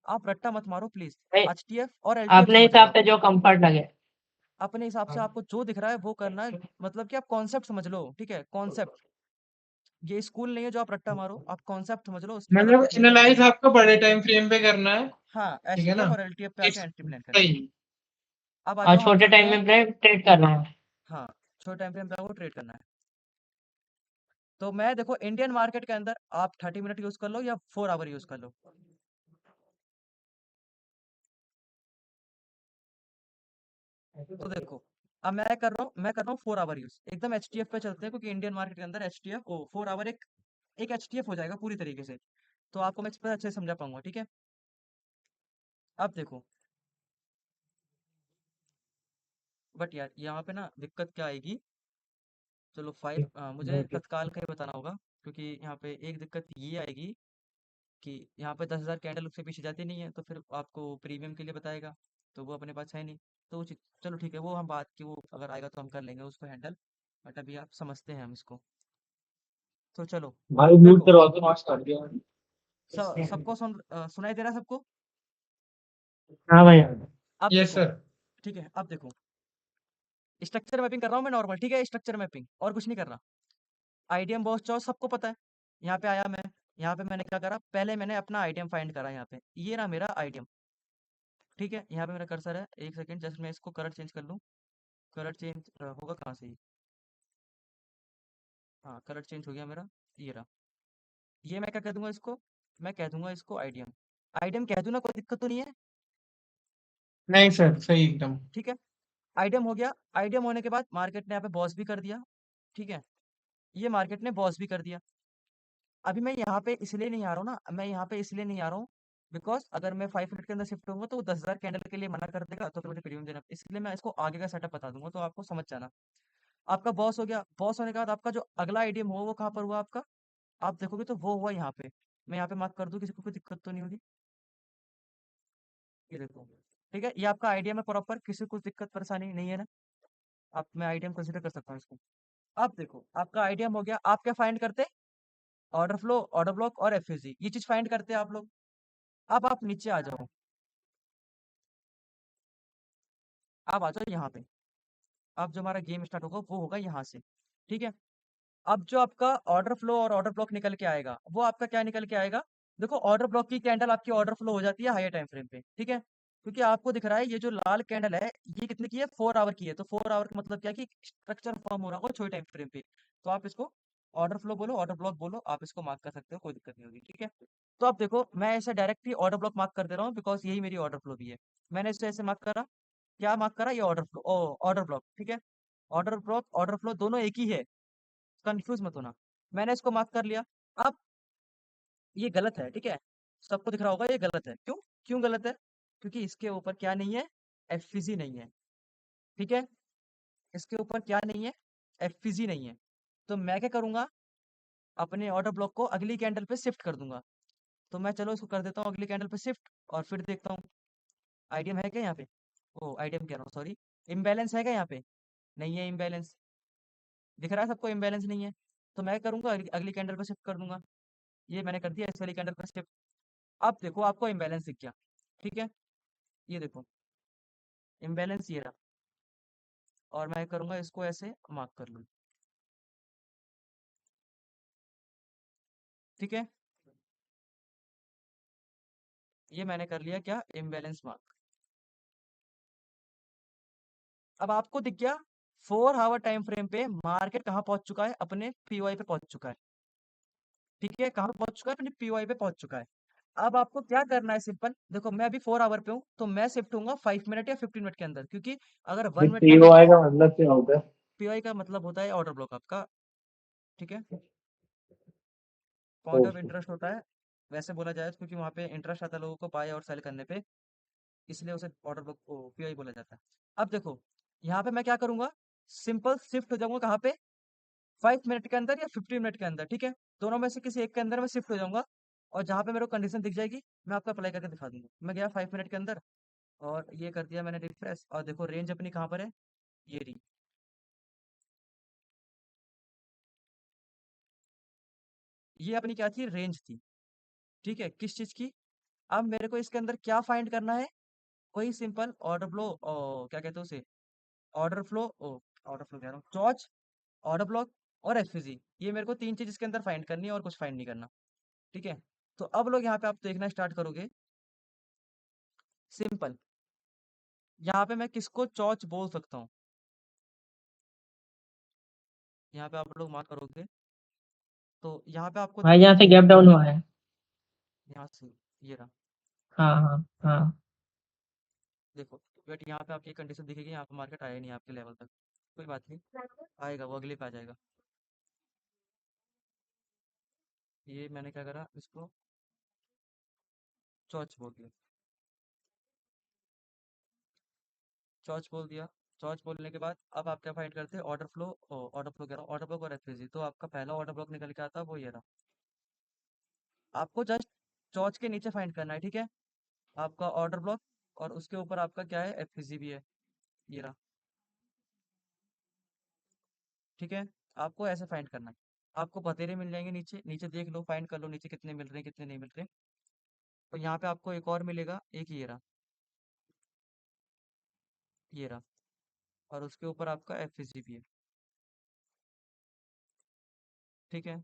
आप रट्टा मत मारो प्लीज। भाई एचटीएफ और एलटीएफ अपने समझ लो हिसाब आप, से जो कंफर्ट लगे। अपने हिसाब से आपको जो दिख रहा है वो करना है। मतलब कि आप कॉन्सेप्ट समझ लो, ठीक है, कॉन्सेप्ट। ये स्कूल नहीं है जो आप रट्टा मारो, आप कॉन्सेप्ट समझ लो, उसके बाद मतलब आपको प्ले करके एनालाइज देखना। आपको बड़े टाइम फ्रेम पे करना है। हाँ, ठीक है एचटीएफ ना? और एलटीएफ पे आके इस एंट्री प्लान करनी है। सही। अब आ और जाओ, हम छोटे चलते टाइम हैं। में ट्रेड करना है। हाँ, छोटे टाइम फ्रेम पे आपको ट्रेड करना है। तो मैं देखो, इंडियन मार्केट के अंदर आप 30 मिनट यूज कर लो या 4 आवर यूज कर लो। तो देखो, अब मैं कर रहा हूँ 4 आवर यूज, एकदम एचटीएफ पे चलते हैं, क्योंकि इंडियन मार्केट के अंदर एचटीएफ ओ 4 आवर एक एचटीएफ हो जाएगा पूरी तरीके से। तो आपको मैं इस पर अच्छे से समझा पाऊंगा, ठीक है। अब देखो, बट यार यहाँ पे ना दिक्कत क्या आएगी, चलो फाइल मुझे तत्काल का ही बताना होगा, क्योंकि यहाँ पे एक दिक्कत ये आएगी कि यहाँ पे 10,000 कैंडल उससे पीछे जाती नहीं है, तो फिर आपको प्रीमियम के लिए बताएगा, तो वो अपने पास है नहीं। तो चलो ठीक है, वो हम बात की, वो अगर आएगा तो हम कर लेंगे उसको हैंडल, बट अभी आप समझते हैं हम इसको। तो चलो, भाई म्यूट देखो, करवा के नॉइस कर दिया। सबको सुनाई दे रहा है सबको? हाँ भाई। अब यस देखो, सर। ठीक है, अब देखो, स्ट्रक्चर मैपिंग कर रहा हूँ मैं नॉर्मल, ठीक है, स्ट्रक्चर मैपिंग और कुछ नहीं कर रहा। आईडीएम बॉस चाहो सबको पता है। यहाँ पे आया मैं, यहाँ पे मैंने क्या करा, पहले मैंने अपना आईडीएम फाइंड करा, यहाँ पे ये रहा मेरा आईडीएम, ठीक है। यहाँ पे मेरा कर्सर है, एक सेकंड, जस्ट मैं इसको कलर चेंज कर लूँ। कलर चेंज होगा कहाँ से? हाँ, कलर चेंज हो गया मेरा, ये रहा। ये मैं क्या कह दूंगा इसको, मैं कह दूंगा इसको आईडीएम। आईडीएम कह दूं ना, कोई दिक्कत तो नहीं है? नहीं सर, सही एकदम। ठीक है, आईडीएम हो गया। आईडीएम होने के बाद मार्केट ने यहाँ पे बॉस भी कर दिया, ठीक है, ये मार्केट ने बॉस भी कर दिया। अभी मैं यहाँ पे इसलिए नहीं आ रहा हूँ ना, मैं यहाँ पे इसलिए नहीं आ रहा हूँ बिकॉज अगर मैं 5 मिनट के अंदर शिफ्ट होऊंगा तो वो 10,000 कैंडल के लिए मना कर देगा, तो फिर मुझे प्रीमियम देना, इसलिए मैं इसको आगे का सेटअप बता दूंगा तो आपको समझ जाना। आपका बॉस हो गया। बॉस होने के बाद आपका जो अगला आइडियम हो वो कहाँ पर हुआ आपका? आप देखोगे तो वो हुआ यहाँ पे। मैं यहाँ पे मार्क कर दूँ, किसी को कोई दिक्कत तो नहीं होगी? ये देखो, ठीक है, ये आपका आइडियम है प्रॉपर, किसी को कुछ दिक्कत परेशानी नहीं है ना? आप मैं आइडियम कंसिडर कर सकता हूँ इसको। अब देखो आपका आइडियम हो गया। आप क्या फाइंड करते? ऑर्डर फ्लो, ऑर्डर ब्लॉक और एफयूजी, ये चीज फाइंड करते हैं आप लोग। अब आप नीचे आ जाओ, आप आ जाओ यहाँ पे। अब जो हमारा गेम स्टार्ट होगा वो होगा यहाँ से, ठीक है। अब जो आपका ऑर्डर फ्लो और ऑर्डर ब्लॉक निकल के आएगा वो आपका क्या निकल के आएगा? देखो ऑर्डर ब्लॉक की कैंडल आपकी ऑर्डर फ्लो हो जाती है हायर टाइम फ्रेम पे, ठीक है, क्योंकि आपको दिख रहा है ये जो लाल कैंडल है ये कितने की है? 4 आवर की है। तो 4 आवर का मतलब क्या है कि स्ट्रक्चर फॉर्म हो रहा होगा छोटे टाइम फ्रेम पे। तो आप इसको ऑर्डर फ्लो बोलो, ऑर्डर ब्लॉक बोलो, आप इसको मार्क कर सकते हो, कोई दिक्कत नहीं होगी, ठीक है। तो अब देखो मैं ऐसे डायरेक्ट ही ऑर्डर ब्लॉक मार्क कर दे रहा हूँ बिकॉज यही मेरी ऑर्डर फ्लो भी है। मैंने इसे ऐसे मार्क करा, क्या मार्क करा? ये ऑर्डर फ्लो, ऑर्डर ब्लॉक, ठीक है। ऑर्डर ब्लॉक ऑर्डर फ्लो दोनों एक ही है, कंफ्यूज मत होना। मैंने इसको मार्क कर लिया। अब ये गलत है, ठीक है, सबको दिख रहा होगा ये गलत है। क्यों? क्यों गलत है? क्योंकि इसके ऊपर क्या नहीं है? एफिजी नहीं है, ठीक है। इसके ऊपर क्या नहीं है? एफिजी नहीं है। तो मैं क्या करूंगा? अपने ऑर्डर ब्लॉक को अगली कैंडल पे शिफ्ट कर दूंगा। तो मैं चलो इसको कर देता हूँ अगली कैंडल पे शिफ्ट, और फिर देखता हूँ आइडियम है क्या यहाँ पे। ओ आइडियम कह रहा हूँ, सॉरी, इम्बैलेंस है क्या यहाँ पे? नहीं है इम्बैलेंस, दिख रहा है सबको इम्बैलेंस नहीं है। तो मैं करूंगा अगली कैंडल पे शिफ्ट कर दूंगा। ये मैंने कर दिया इस वाली कैंडल पे शिफ्ट। अब देखो आपको इम्बैलेंस दिख गया, ठीक है, ये देखो इम्बैलेंस ये रहा। और मैं करूंगा इसको ऐसे मार्क कर लूँ, ठीक है, ये मैंने कर लिया क्या? Imbalance mark. अब आपको दिख गया 4 आवर टाइम फ्रेम पे मार्केट कहाँ पहुंच चुका है? अपने पीओआई पे पहुंच चुका है, ठीक है, कहाँ पे पहुंच चुका है? अपने पीओआई पे पहुंच चुका है। अब आपको क्या करना है? सिंपल देखो, मैं अभी 4 आवर पे हूँ तो मैं शिफ्ट होऊंगा 5 मिनट या 15 मिनट के अंदर, क्योंकि अगर 1 मिनट के अंदर पीओआई का मतलब क्या होता है? पीओआई का मतलब होता है ऑर्डर ब्लॉक आपका, ठीक है, पॉइंट ऑफ ओके। इंटरेस्ट होता है वैसे बोला जाए तो, क्योंकि वहाँ पे इंटरेस्ट आता है लोगों को बाय और सेल करने पे, इसलिए उसे ऑर्डर ब्लॉक पीओआई बोला जाता है। अब देखो यहाँ पे मैं क्या करूंगा? सिंपल शिफ्ट हो जाऊंगा कहाँ पे? 5 मिनट के अंदर या 15 मिनट के अंदर, ठीक है, दोनों में से किसी एक के अंदर मैं शिफ्ट हो जाऊंगा। और जहाँ पे मेरे को कंडीशन दिख जाएगी मैं आपको अप्लाई करके दिखा दूंगा। मैं गया 5 मिनट के अंदर और ये कर दिया मैंने रिफ्रेश, और देखो रेंज अपनी कहाँ पर है? ये रही, ये अपनी क्या थी? रेंज थी, ठीक है, किस चीज की? अब मेरे को इसके अंदर क्या फाइंड करना है? वही सिंपल ऑर्डर फ्लो, क्या कहते हैं उसे, ऑर्डर फ्लो, ऑर्डर फ्लो कह रहा हूँ, चॉच, ऑर्डर ब्लॉक और एफजी, ये मेरे को 3 चीज इसके अंदर फाइंड करनी है और कुछ फाइंड नहीं करना, ठीक है। तो अब लोग यहाँ पे आप देखना स्टार्ट करोगे, सिंपल यहाँ पे मैं किसको चॉच बोल सकता हूँ? यहाँ पे आप लोग मार्क करोगे तो यहाँ पे आपको भाई देखो यहाँ से गैप डाउन हुआ है। यहाँ से ये रहा, हाँ हाँ हाँ। देखो बट यहाँ पे आपकी कंडीशन दिखेगी, यहाँ पे मार्केट आया नहीं आपके लेवल तक, कोई बात नहीं, आएगा वो अगले पे आ जाएगा। ये मैंने क्या करा? इसको चॉच बोल दिया, चॉच बोल दिया। चॉच बोलने के बाद अब आप क्या फाइंड करते हैं? ऑर्डर फ्लो, ऑर्डर फ्लो कह रहा हूँ, ऑर्डर ब्लॉक और एफजी। तो आपका पहला ऑर्डर ब्लॉक निकल के आता है वो ये रहा। आपको जस्ट चॉच के नीचे फाइंड करना है, ठीक है, आपका ऑर्डर ब्लॉक, और उसके ऊपर आपका क्या है? एफजी भी है, ये रहा, ठीक है। आपको ऐसे फाइंड करना है, आपको बतेरे मिल जाएंगे नीचे, नीचे देख लो, फाइंड कर लो नीचे कितने मिल रहे हैं कितने नहीं मिल रहे। तो यहाँ पे आपको एक और मिलेगा, एक ये रहा, ये रहा, और उसके ऊपर आपका एफजी भी है, ठीक है,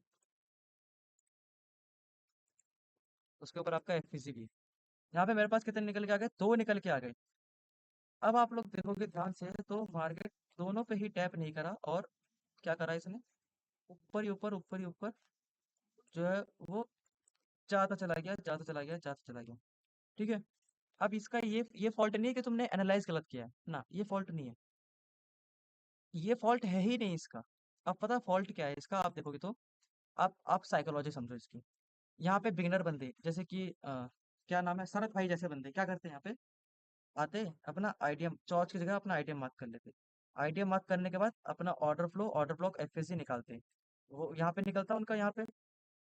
उसके ऊपर आपका एफजी भी है। यहाँ पे मेरे पास कितने निकल के आ गए? 2 निकल के आ गए। अब आप लोग देखोगे ध्यान से तो मार्केट दोनों पे ही टैप नहीं करा, और क्या करा इसने? ऊपर ही ऊपर, ऊपर ही ऊपर जो है वो जाता चला गया, जाता चला गया, जाता चला गया, ठीक है। अब इसका ये फॉल्ट नहीं है कि तुमने एनालाइज गलत किया है ना, ये फॉल्ट नहीं है, ये फॉल्ट है ही नहीं इसका। अब पता फॉल्ट क्या है इसका? आप देखोगे तो आप साइकोलॉजी समझो इसकी। यहाँ पे बिगिनर बंदे जैसे कि क्या नाम है, शरद भाई जैसे बंदे क्या करते हैं? यहाँ पे आते अपना आईटीएम चौच की जगह अपना आईटीएम मार्क कर लेते, आईडीएम मार्क करने के बाद अपना order flow, order block, FSc निकालते हैं। वो यहाँ पे निकलता उनका, यहाँ पे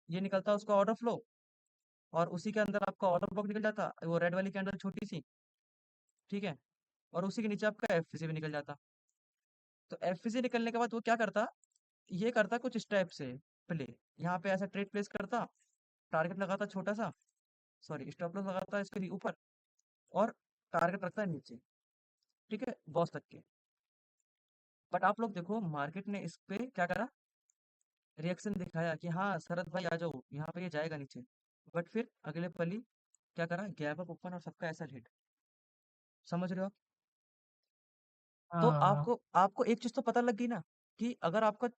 ये निकलता उसका ऑर्डर फ्लो, और उसी के अंदर आपका ऑर्डर ब्लॉक निकल जाता, वो रेड वाली कैंडल छोटी सी, ठीक है, और उसी के नीचे आपका एफएससी भी निकल जाता। तो एफएससी निकलने के बाद वो क्या करता, ये करता कुछ स्टेप से प्ले, यहाँ पे ऐसा ट्रेड प्लेस करता, टारगेट लगाता छोटा सा, सॉरी स्टॉप लॉस लगाता इसके ऊपर, और टारगेट रखता है नीचे, ठीक है, बॉस तक के। बट आप लोग देखो मार्केट ने इस पे क्या करा, रिएक्शन दिखाया कि हाँ शरद भाई आ जाओ, यहाँ पे ये जाएगा नीचे, बट फिर अगले पल ही क्या करा, गैप अप ओपन और सबका ऐसा हिट। समझ रहे हो आप? तो हाँ आपको आपको एक चीज तो पता लग गई ना, कि अगर आपका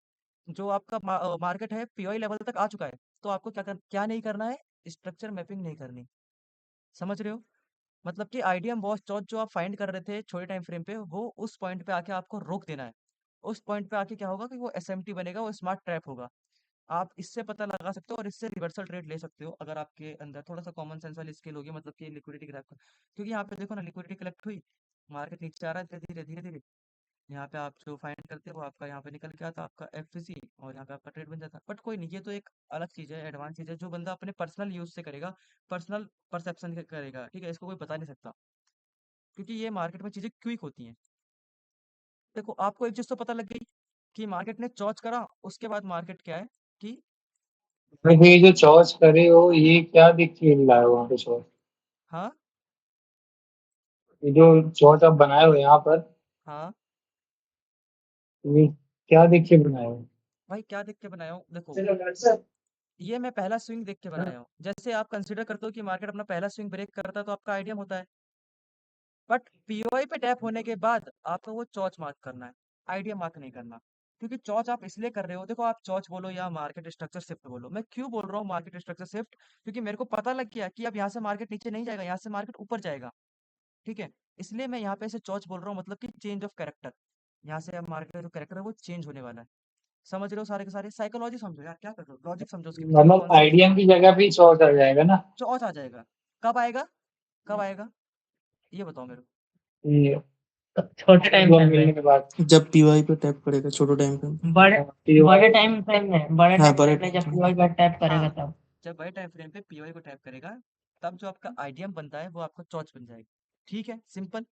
जो आपका मार्केट है पीओई लेवल तक आ चुका है, तो आपको क्या नहीं करना है, स्ट्रक्चर मैपिंग नहीं करनी। समझ रहे हो? मतलब कि आईडीएम बॉस चौथ जो आप फाइंड कर रहे थे छोटे टाइम फ्रेम पे, वो उस पॉइंट पे आके आपको रोक देना है। उस पॉइंट पे आके क्या होगा कि वो एसएमटी बनेगा, वो स्मार्ट ट्रैप होगा। आप इससे पता लगा सकते हो और इससे रिवर्सल ट्रेड ले सकते हो, अगर आपके अंदर थोड़ा सा कॉमन सेंस वाली स्किल होगी, मतलब कि लिक्विडिटी ग्राफ का। क्योंकि यहाँ पे देखो ना, लिक्विडिटी कलेक्ट हुई, मार्केट नीचे आ रहा है धीरे धीरे धीरे, यहाँ पे आप जो फाइंड करते हो वो आपका यहाँ पे निकल के आता, आपका एफसी, और यहाँ पे आपका ट्रेड बन जाता। बट कोई नहीं, ये तो एक अलग चीज है, एडवांस चीज है, जो बंदा अपने पर्सनल यूज से करेगा, पर्सनल परसेप्शन करेगा, ठीक है, इसको कोई बता नहीं सकता, क्योंकि ये मार्केट में चीजें क्विक होती हैं। देखो आपको एक चीज तो पता लग गई कि मार्केट ने चौच करा, उसके बाद मार्केट क्या है कि भाई ये जो चॉर्च करे हो, ये क्या दिख के रहा है वहाँ पे चॉर्च? हाँ ये जो चॉर्च आप बनाए हो यहाँ पर, हाँ ये क्या दिख के बनाए हो? भाई, क्या देख के बनाया हूँ, देखो ये मैं पहला स्विंग देख के बनाया हूँ। जैसे आप कंसीडर करते हो कि मार्केट अपना पहला स्विंग ब्रेक करता है तो आपका आइडियम होता है, बट पीओआई पे टैप होने के बाद आपको वो चौच मार्क करना है, आइडिया मार्क नहीं करना। क्योंकि चौच आप इसलिए कर रहे हो, देखो आप चौच बोलो या मार्केट स्ट्रक्चर शिफ्ट बोलो, मैं क्यों बोल रहा हूँ मार्केट स्ट्रक्चर शिफ्ट, क्योंकि मेरे को पता लग गया कि अब यहाँ से मार्केट नीचे नहीं जाएगा, यहाँ से मार्केट ऊपर जाएगा, ठीक है, इसलिए मैं यहाँ पे इसे चौच बोल रहा हूँ, मतलब कि चेंज ऑफ कैरेक्टर। यहाँ से अब मार्केट का जो कैरेक्टर है वो चेंज होने वाला है। समझ रहे हो सारे के सारे, साइकोलॉजी समझो यार, क्या कर रहे हो, लॉजिक समझो उसके पीछे का मतलब कॉन्सेप्ट। आईडीएम की जगह भी चॉर्च आ जाएगा ना? चौच आ जाएगा, कब आएगा, कब आएगा, ये बताओ मेरे को। ये तो छोटे टाइम जोन फ्रेम मिलने में, के बाद। जब पीवाई पे टैप करेगा छोटे टाइम पे। बड़े POI बड़े टाइम फ्रेम में, बड़े हाँ टाइम बड़े फ्रेम में जब पीओई पर टैप करेगा हाँ, तब। जब बड़े टाइम फ्रेम पे पीओआई को टैप करेगा, तब जो आपका आईडीएम बनता है वो आपका चौच बन जाएगा। ठीक है, सिंपल,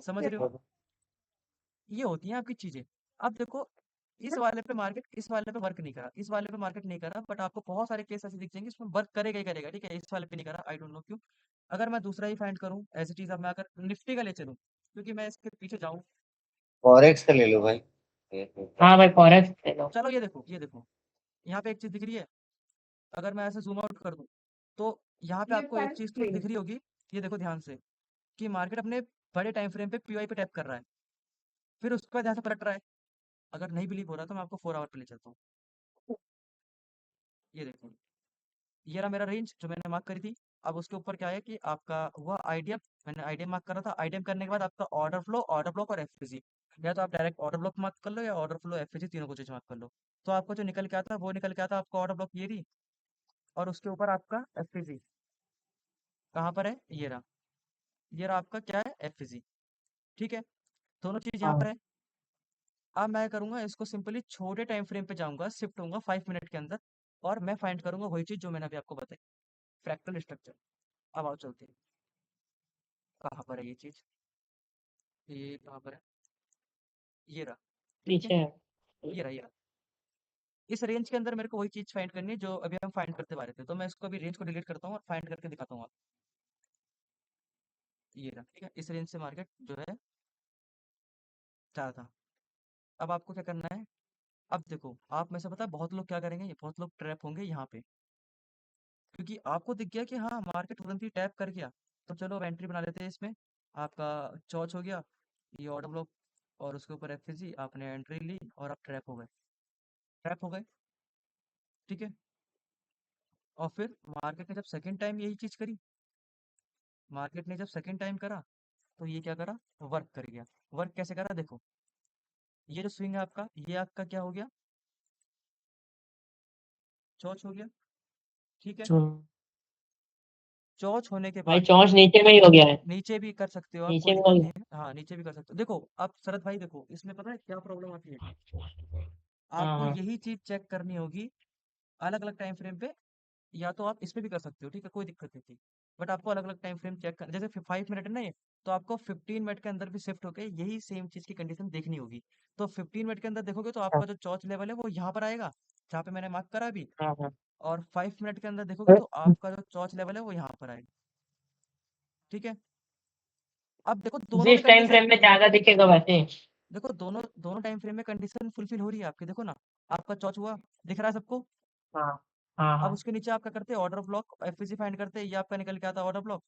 समझ रहे हो? ये होती हैं आपकी चीजें। अब देखो इस वाले पे मार्केट, इस वाले पे वर्क नहीं करा, इस वाले पे मार्केट नहीं करा, बट आपको बहुत सारे केस ऐसे दिख जाएंगे इसमें वर्क करेगा ही करेगा, ठीक है, इस वाले पे नहीं करा, आई डोंट नो क्यों। अगर मैं दूसरा ही फाइंड करूं ऐसी चीज, अब मैं अगर निफ्टी का ले चलूं, क्योंकि मैं इसके पीछे जाऊं, फॉरेक्स का ले लो भाई। हाँ भाई फॉरेक्स ले लो। चलो ये देखो, ये देखो, यहाँ पे एक चीज दिख रही है, अगर मैं ऐसे जूम आउट कर दूं, तो यहाँ पे आपको एक चीज तो दिख रही होगी, ये देखो ध्यान से, कि मार्केट अपने बड़े टाइम फ्रेम पे पीओआई पे टैप कर रहा है, फिर उसके बाद यहाँ से पलट रहा है। अगर नहीं बिलीव हो रहा तो मैं आपको 4 आवर पे ले चलता हूँ। ये देखो, ये रहा मेरा रेंज जो मैंने मार्क करी थी। अब उसके ऊपर क्या है कि आपका हुआ आइडियम, मैंने आइडियम मार्क करा था, आइडियम करने के बाद आपका ऑर्डर फ्लो, ऑर्डर ब्लॉक और एफपीजी, या तो आप डायरेक्ट ऑर्डर ब्लॉक मार्क कर लो या ऑर्डर फ्लो एफपीजी, तीनों को चीज मार्क कर लो। तो आपको जो निकल के आता वो निकल के आता, आपका ऑर्डर ब्लॉक ये रही, और उसके ऊपर आपका एफपीजी कहाँ पर है, ये रहा आपका क्या है, एफपीजी, ठीक है, दोनों चीज यहाँ हाँ पर है। अब मैं करूंगा इसको सिंपली छोटे टाइम फ्रेम पे जाऊंगा, शिफ्ट होऊंगा 5 मिनट के अंदर, और मैं फाइंड करूंगा वही चीज जो मैंने अभी आपको बताई, फ्रैक्टल स्ट्रक्चर। अब आओ चलते हैं, कहाँ पर है ये चीज, ये कहाँ पर है, ये रहा, ठीक है, पीछे है। ये रहा। इस रेंज के अंदर मेरे को वही चीज फाइंड करनी है जो अभी हम फाइंड करते आ रहे थे, तो मैं इसको अभी रेंज को डिलीट करता हूँ और फाइंड करके दिखाता हूँ आपको। ये रहा, ठीक है, इस रेंज से मार्केट जो है चाह था। अब आपको क्या करना है, अब देखो आप में से पता है बहुत लोग क्या करेंगे, बहुत लोग ट्रैप होंगे यहाँ पे, क्योंकि आपको दिख गया कि हाँ मार्केट तुरंत ही टैप कर गया, तो चलो अब एंट्री बना लेते हैं इसमें। आपका चौच हो गया, ये ऑर्डर ब्लॉक, और उसके ऊपर एफएसजी, आपने एंट्री ली और आप ट्रैप हो गए, ट्रैप हो गए, ठीक है। और फिर मार्केट ने जब सेकंड टाइम यही चीज करी, मार्केट ने जब सेकंड टाइम करा, तो ये क्या करा, वर्क कर गया। वर्क कैसे करा, देखो ये जो स्विंग है आपका, ये आपका क्या हो गया, चौच हो गया, ठीक है, जो चौच होने के भाई बाद चौंच नीचे में ही हो गया है, नीचे भी कर सकते हो आप, नीचे कोई में दिक्कत हो नहीं गया। है। हाँ, नीचे भी कर सकते हो। देखो अब शरद भाई, देखो इसमें पता है क्या प्रॉब्लम आती है, हाँ आपको हाँ यही चीज चेक करनी होगी अलग अलग टाइम फ्रेम पे, या तो आप इस पे भी कर सकते हो, ठीक है, कोई दिक्कत नहीं थी। बट आपको अलग अलग टाइम फ्रेम चेक कर, जैसे 5 मिनट है ना ये, तो आपको 15 मिनट के अंदर भी शिफ्ट होके यही सेम चीज की कंडीशन देखनी होगी। तो 15 मिनट के अंदर देखोगे तो हाँ आपका जो चौच लेवल है वो यहाँ पर आएगा, जहाँ पे मैंने मार्क करा अभी। हाँ हाँ। और 5 मिनट के अंदर देखोगे तो आपका जो चौच लेवल है वो यहाँ पर आएगा, ठीक है। अब देखो दोनों में जिस टाइम कंडीशन, फ्रेम में ज्यादा दिखेगा वैसे। देखो दोनों दोनों टाइम फ्रेम में कंडीशन फुलफिल हो रही है आपकी, देखो ना, आपका चौच हुआ, दिख रहा है सबको। हाँ हाँ अब हाँ उसके नीचे आप क्या करते हैं, ऑर्डर ब्लॉक एफवीसी फाइंड करते हैं, ये आपका निकल के आता है ऑर्डर ब्लॉक,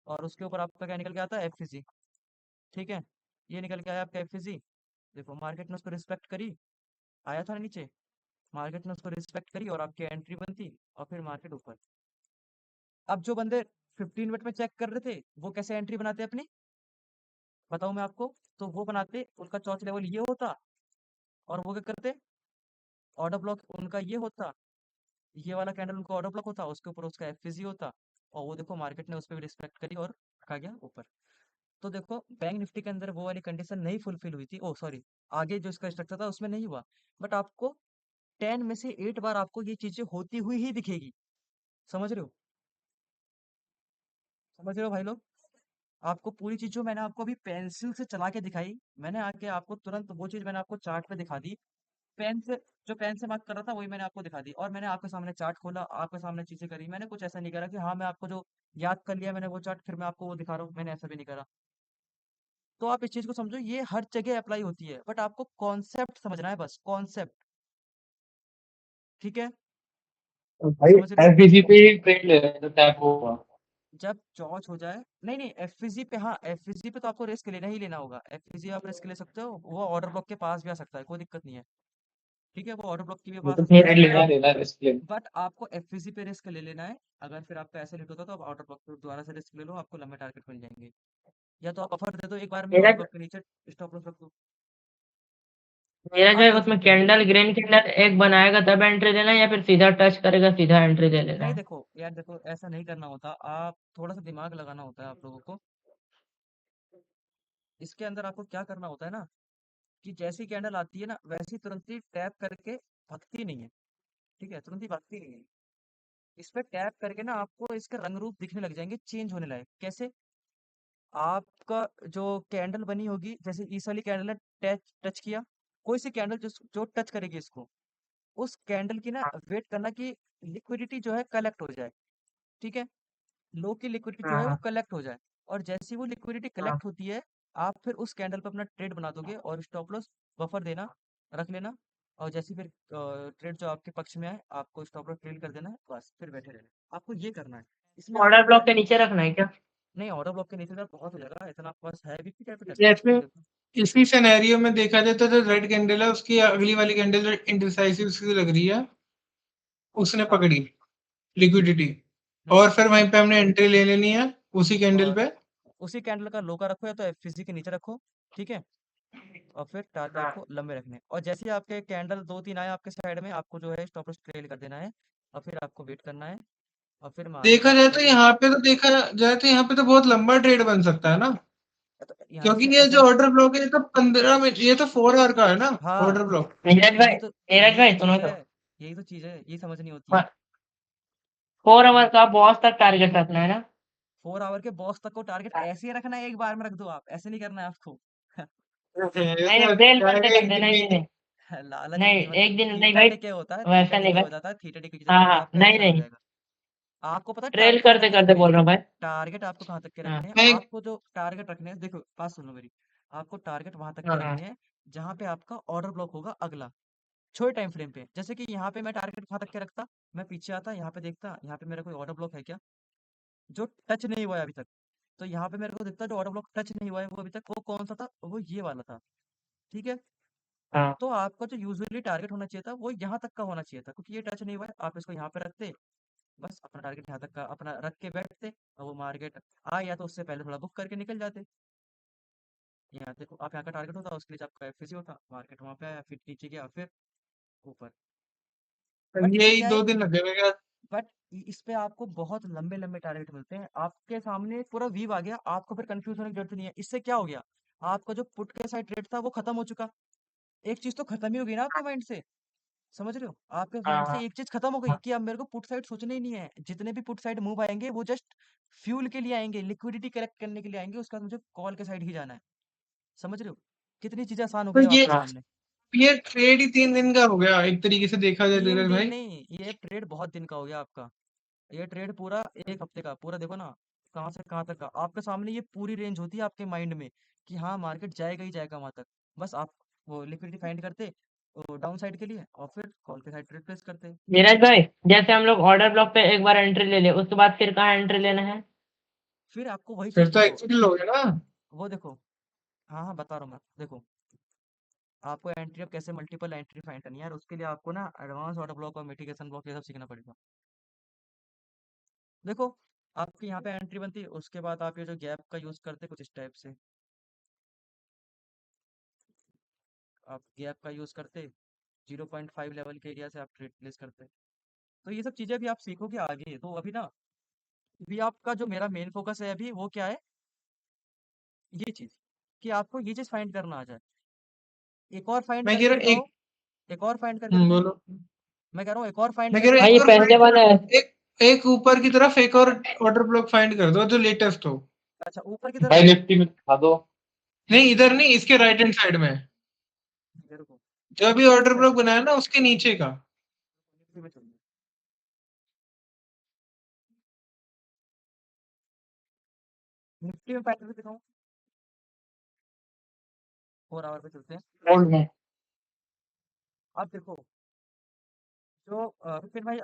और उसके ऊपर आपका क्या निकल के आता है, एफवीसी, ठीक है। ये निकल के आया आपका एफवीसी, देखो मार्केट ने उसको रिस्पेक्ट करी, आया था ना नीचे, मार्केट ने उसको रिस्पेक्ट करी और आपकी एंट्री बनती, और फिर मार्केट ऊपर। अब जो बंदे 15 मिनट में चेक कर रहे थे वो कैसे एंट्री बनाते अपनी, बताऊं मैं आपको। तो वो बनाते, उनका चौथ लेवल ये होता, और वो क्या करते, ऑर्डर ब्लॉक उनका ये होता, ये वाला कैंडल उनका ऑर्डर ब्लॉक होता, उसके ऊपर उसका एफवीसी होता, और वो देखो मार्केट ने उस पर भी रिस्पेक्ट करी और रखा गया ऊपर। तो देखो बैंक निफ्टी के अंदर वो वाली कंडीशन नहीं फुलफिल हुई थी, ओ सॉरी, आगे जो इसका स्ट्रक्चर था उसमें नहीं हुआ, बट आपको 10 में से 8 बार आपको ये चीजें होती हुई ही दिखेगी। समझ रहे हो, समझ रहे हो भाई लोग। आपको पूरी चीज जो मैंने आपको अभी पेंसिल से चला के दिखाई, मैंने आके आपको तुरंत वो चीज मैंने आपको चार्ट पे दिखा दी, पेन से, जो पेन से मार्क कर रहा था वही मैंने आपको दिखा दी, और मैंने आपके सामने चार्ट खोला, आपके सामने चीजें करी, मैंने कुछ ऐसा नहीं करा कि हाँ मैं आपको जो याद कर लिया मैंने वो चार्ट फिर मैं आपको वो दिखा रहा हूँ, मैंने ऐसा भी नहीं करा। तो आप इस चीज को समझो, ये हर जगह अप्लाई होती है, बट आपको कॉन्सेप्ट समझना है, बस कॉन्सेप्ट, ठीक है, तो भाई समझ रहे हो। एफबीसी पे ही ट्रेड ले रहे हैं तो टैप होगा। जब चौच हो जाए, नहीं नहीं एफवीजी पे, हाँ एफवीजी पे तो आपको रिस्क लेना ही लेना होगा, एफवीजी आप रिस्क ले सकते हो, वो ऑर्डर ब्लॉक के पास भी आ सकता है, कोई दिक्कत नहीं है, ठीक है, वो ऑर्डर ब्लॉक के भी वो पास तो आ सकता ट्रेड है। लेना रिस्क ले। बट आपको एफवीसी पे रिस्क ले लेना है, अगर फिर आपका ऐसे लेट होता तो आप ऑर्डर ब्लॉक पे दोबारा से रिस्क ले लो, आपको लंबे टारगेट मिल जाएंगे, या तो आप ऑफर दे दो एक बार में मेरा ऑर्डर ब्लॉक के नीचे स्टॉप लॉस रख दो। मेरा जो आप है क्या उसमें सोचते हो, कैंडल ग्रीन कैंडल एक बनाएगा तब एंट्री देना है, या फिर सीधा टच करेगा सीधा एंट्री दे लेना नहीं है। देखो यार, देखो ऐसा नहीं करना होता, आप थोड़ा सा दिमाग लगाना होता है आप लोगों को। इसके अंदर आपको क्या करना होता है ना, कि जैसी कैंडल आती है ना वैसी तुरंत ही टैप करके भगती नहीं है, ठीक है, तुरंत ही भगती नहीं है, इस पे टैप करके ना आपको इसके रंग रूप दिखने लग जाएंगे, चेंज होने लगे, कैसे, आपका जो कैंडल बनी होगी, जैसे इस वाली कैंडल ने टच टच किया, कोई सी कैंडल जो जो टच करेगी इसको, उस कैंडल की ना वेट करना कि लिक्विडिटी जो है कलेक्ट हो जाए, ठीक है, लो की लिक्विडिटी जो हाँ है वो हाँ कलेक्ट हो जाए, और जैसी वो लिक्विडिटी हाँ। कलेक्ट होती है, आप फिर उस कैंडल पर अपना ट्रेड बना दोगे, और स्टॉप लॉस बफर देना, रख लेना, और जैसे फिर ट्रेड जो आपके पक्ष में आए आपको स्टॉप लॉस ट्रेल कर देना है, बस फिर बैठे रहना, आपको ये करना है। इसमें आपको ऑर्डर ब्लॉक कोई के नीचे रखना है क्या? नहीं, ऑर्डर ब्लॉक के नीचे का बहुत हो जाएगा, इतना आपके पास है भी कैपिटल, जैसे देखो। इसी सिनेरियो में देखा जाए तो जो रेड कैंडल है उसकी अगली वाली कैंडल जो इंडिसाइसिव उसकी लग रही है, उसने हाँ, पकड़ी लिक्विडिटी, और फिर वहीं पे हमने एंट्री ले लेनी है उसी कैंडल और पे। उसी कैंडल का लो का रखो, या तो एफवीसी के नीचे रखो, ठीक है, और फिर टारगेट हाँ। को लंबे रखने, और जैसे ही आपके कैंडल 2-3 आए आपके साइड में, आपको जो है स्टॉप लॉस ट्रेल कर देना है, और फिर आपको वेट करना है, और फिर मार्केट देखा जाए आपका तो जो, यहाँ पे तो देखा जाए तो यहाँ पे तो बहुत लंबा ट्रेड बन सकता है ना, तो यहाँ क्योंकि से ये ऐसा जो नहीं, ऑर्डर ब्लॉक है ये तो 15 मिनट, ये तो 4 आवर का है ना हाँ, ऑर्डर ब्लॉक। यही तो नीरज यही तो भाई सुनो चीज तो। है, यही तो चीज है, यही समझनी होती है। 4 आवर का बॉस तक टारगेट रखना है ना? 4 आवर के बॉस तक को टारगेट ऐसे ही रखना है, एक बार में रख दो आप, ऐसे नहीं करना है आपको। नहीं नहीं, बेल पलटे कर देना, नहीं नहीं। लालच नहीं नहीं, मतलब एक दिन नहीं थीटा भाई, डिके होता है, थीटा वैसा नहीं डिके भाई। हो जाता है, थीटा डिके की हाँ जगह पे हाँ, आपका नहीं ऐसा लग नहीं, जाएगा। आपको पता है ट्रेल कहाँ करते तक के करते रखने बोल हैं, रहा हूँ भाई। टारगेट आपको कहाँ तक के रखने हाँ हैं, मैं आपको जो टारगेट रखने हैं, देखो बात सुन लो मेरी, आपको टारगेट वहां तक के हाँ हाँ रखने हैं जहां पे आपका ऑर्डर ब्लॉक होगा अगला, छोटे टाइम फ्रेम पे, जैसे कि यहाँ पे मैं टारगेट वहां तक के रखता, मैं पीछे आता, यहाँ पे देखता यहाँ पे मेरा कोई ऑर्डर ब्लॉक है क्या, जो टच नहीं हुआ है अभी तक, तो यहाँ पे मेरे को दिखता जो ऑर्डर ब्लॉक टच नहीं हुआ है वो अभी तक, वो कौन सा था, वो ये वाला था, ठीक है। हाँ। तो आपका जो यूजुअली टारगेट होना चाहिए था वो यहाँ तक का होना चाहिए था, क्योंकि ये टच नहीं हुआ है, आप इसको यहाँ पे रखते, बस अपना टारगेट यहाँ तक का अपना रख के बैठते, और वो मार्केट आ या तो उससे पहले थोड़ा बुक करके निकल जाते। यहाँ देखो आप यहाँ का टारगेट होता, उसके लिए आपका एफवीसी होता, मार्केट वहाँ पे आया, फिर नीचे गया, फिर ऊपर। बट इसमें यही क्या है, 2 दिन लगेगा बट इस पे आपको बहुत लंबे-लंबे टारगेट मिलते हैं। आपके सामने पूरा वीव आ गया, आपको फिर कंफ्यूज होने की जरूरत नहीं है। इससे क्या हो गया? आपका जो पुट के साइड ट्रेड था वो खत्म हो चुका। एक चीज तो खत्म ही हो गई ना आपके माइंड से, समझ रहे हो? आपके माइंड से हाँ एक चीज खत्म हो गई कि अब मेरे को पुट साइड सोचना ही नहीं है। जितने भी पुट साइड मूव आएंगे वो जस्ट फ्यूल के लिए आएंगे, लिक्विडिटी कलेक्ट करने के लिए आएंगे। उसके बाद मुझे कॉल के साइड ही जाना है। समझ रहे हो? कितनी चीजें आसान हो तो गई अब ये आपके हाँ सामने। ये ट्रेड ही 3 दिन का हो गया एक तरीके से देखा जाए तीन धीरज दिन भाई। नहीं, ये ट्रेड बहुत दिन का हो गया आपका। ये ट्रेड पूरा एक हफ्ते का पूरा, देखो ना कहाँ से कहाँ तक का आपके सामने। ये पूरी रेंज होती है आपके माइंड में कि हाँ मार्केट जाएगा ही जाएगा वहां तक। बस आप वो लिक्विडिटी फाइंड करते डाउन साइड के लिए और फिर कॉल के साइड ट्रेड प्लेस करते। नीरज भाई, जैसे हम लोग ऑर्डर ब्लॉक पे एक बार एंट्री ले ले, उसके बाद फिर कहाँ एंट्री लेना है? फिर आपको वही फिर चीज तो देखो, एक्चुअली हो गया ना। वो देखो। हाँ हाँ बता रहा हूँ मैं, देखो आपको एंट्री अब कैसे मल्टीपल एंट्री फाइंड करनी है यार। उसके लिए आपको ना एडवांस ऑर्डर ब्लॉक और मिटिगेशन ब्लॉक ये सब सीखना पड़ेगा। देखो आपकी यहाँ पे एंट्री बनती है, उसके बाद आप ये जो गैप का यूज करते कुछ इस टाइप से, आप गैप का यूज करते 0.5 लेवल के एरिया से आप ट्रेड प्लेस करते। तो ये सब चीजें भी आप सीखोगे आगे। तो अभी ना, अभी आपका जो मेरा मेन फोकस है अभी वो क्या है, ये चीज कि आपको ये चीज फाइंड करना आ जाए। एक और फाइंड मैं कह करके रहा हूँ दिखाओ, एक और फाइंड करके दिखाऊं। बोलो। मैं कह रहा हूँ एक और फाइंड मैं कह करके रहा हूँ भाई एक ये और दिखाऊं। पहले वाला है। एक एक ऊपर की तरफ एक और ऑर्डर ब्लॉक फाइंड कर दो जो लेटेस्ट हो। अच्छा ऊपर की तरफ भाई है। निफ्टी में दिखा दो। नहीं इधर नहीं, इसके राइट हैंड साइड में मेरे को जो अभी निफ्टी ऑर्डर में, ब्लॉक बनाया ना उसके नीचे का। निफ्टी में चलिए, निफ्टी में फाइंड करके दिखाऊं। 4 आवर पे चलते हैं। होल्ड में। अब देखो जो विपिन भाई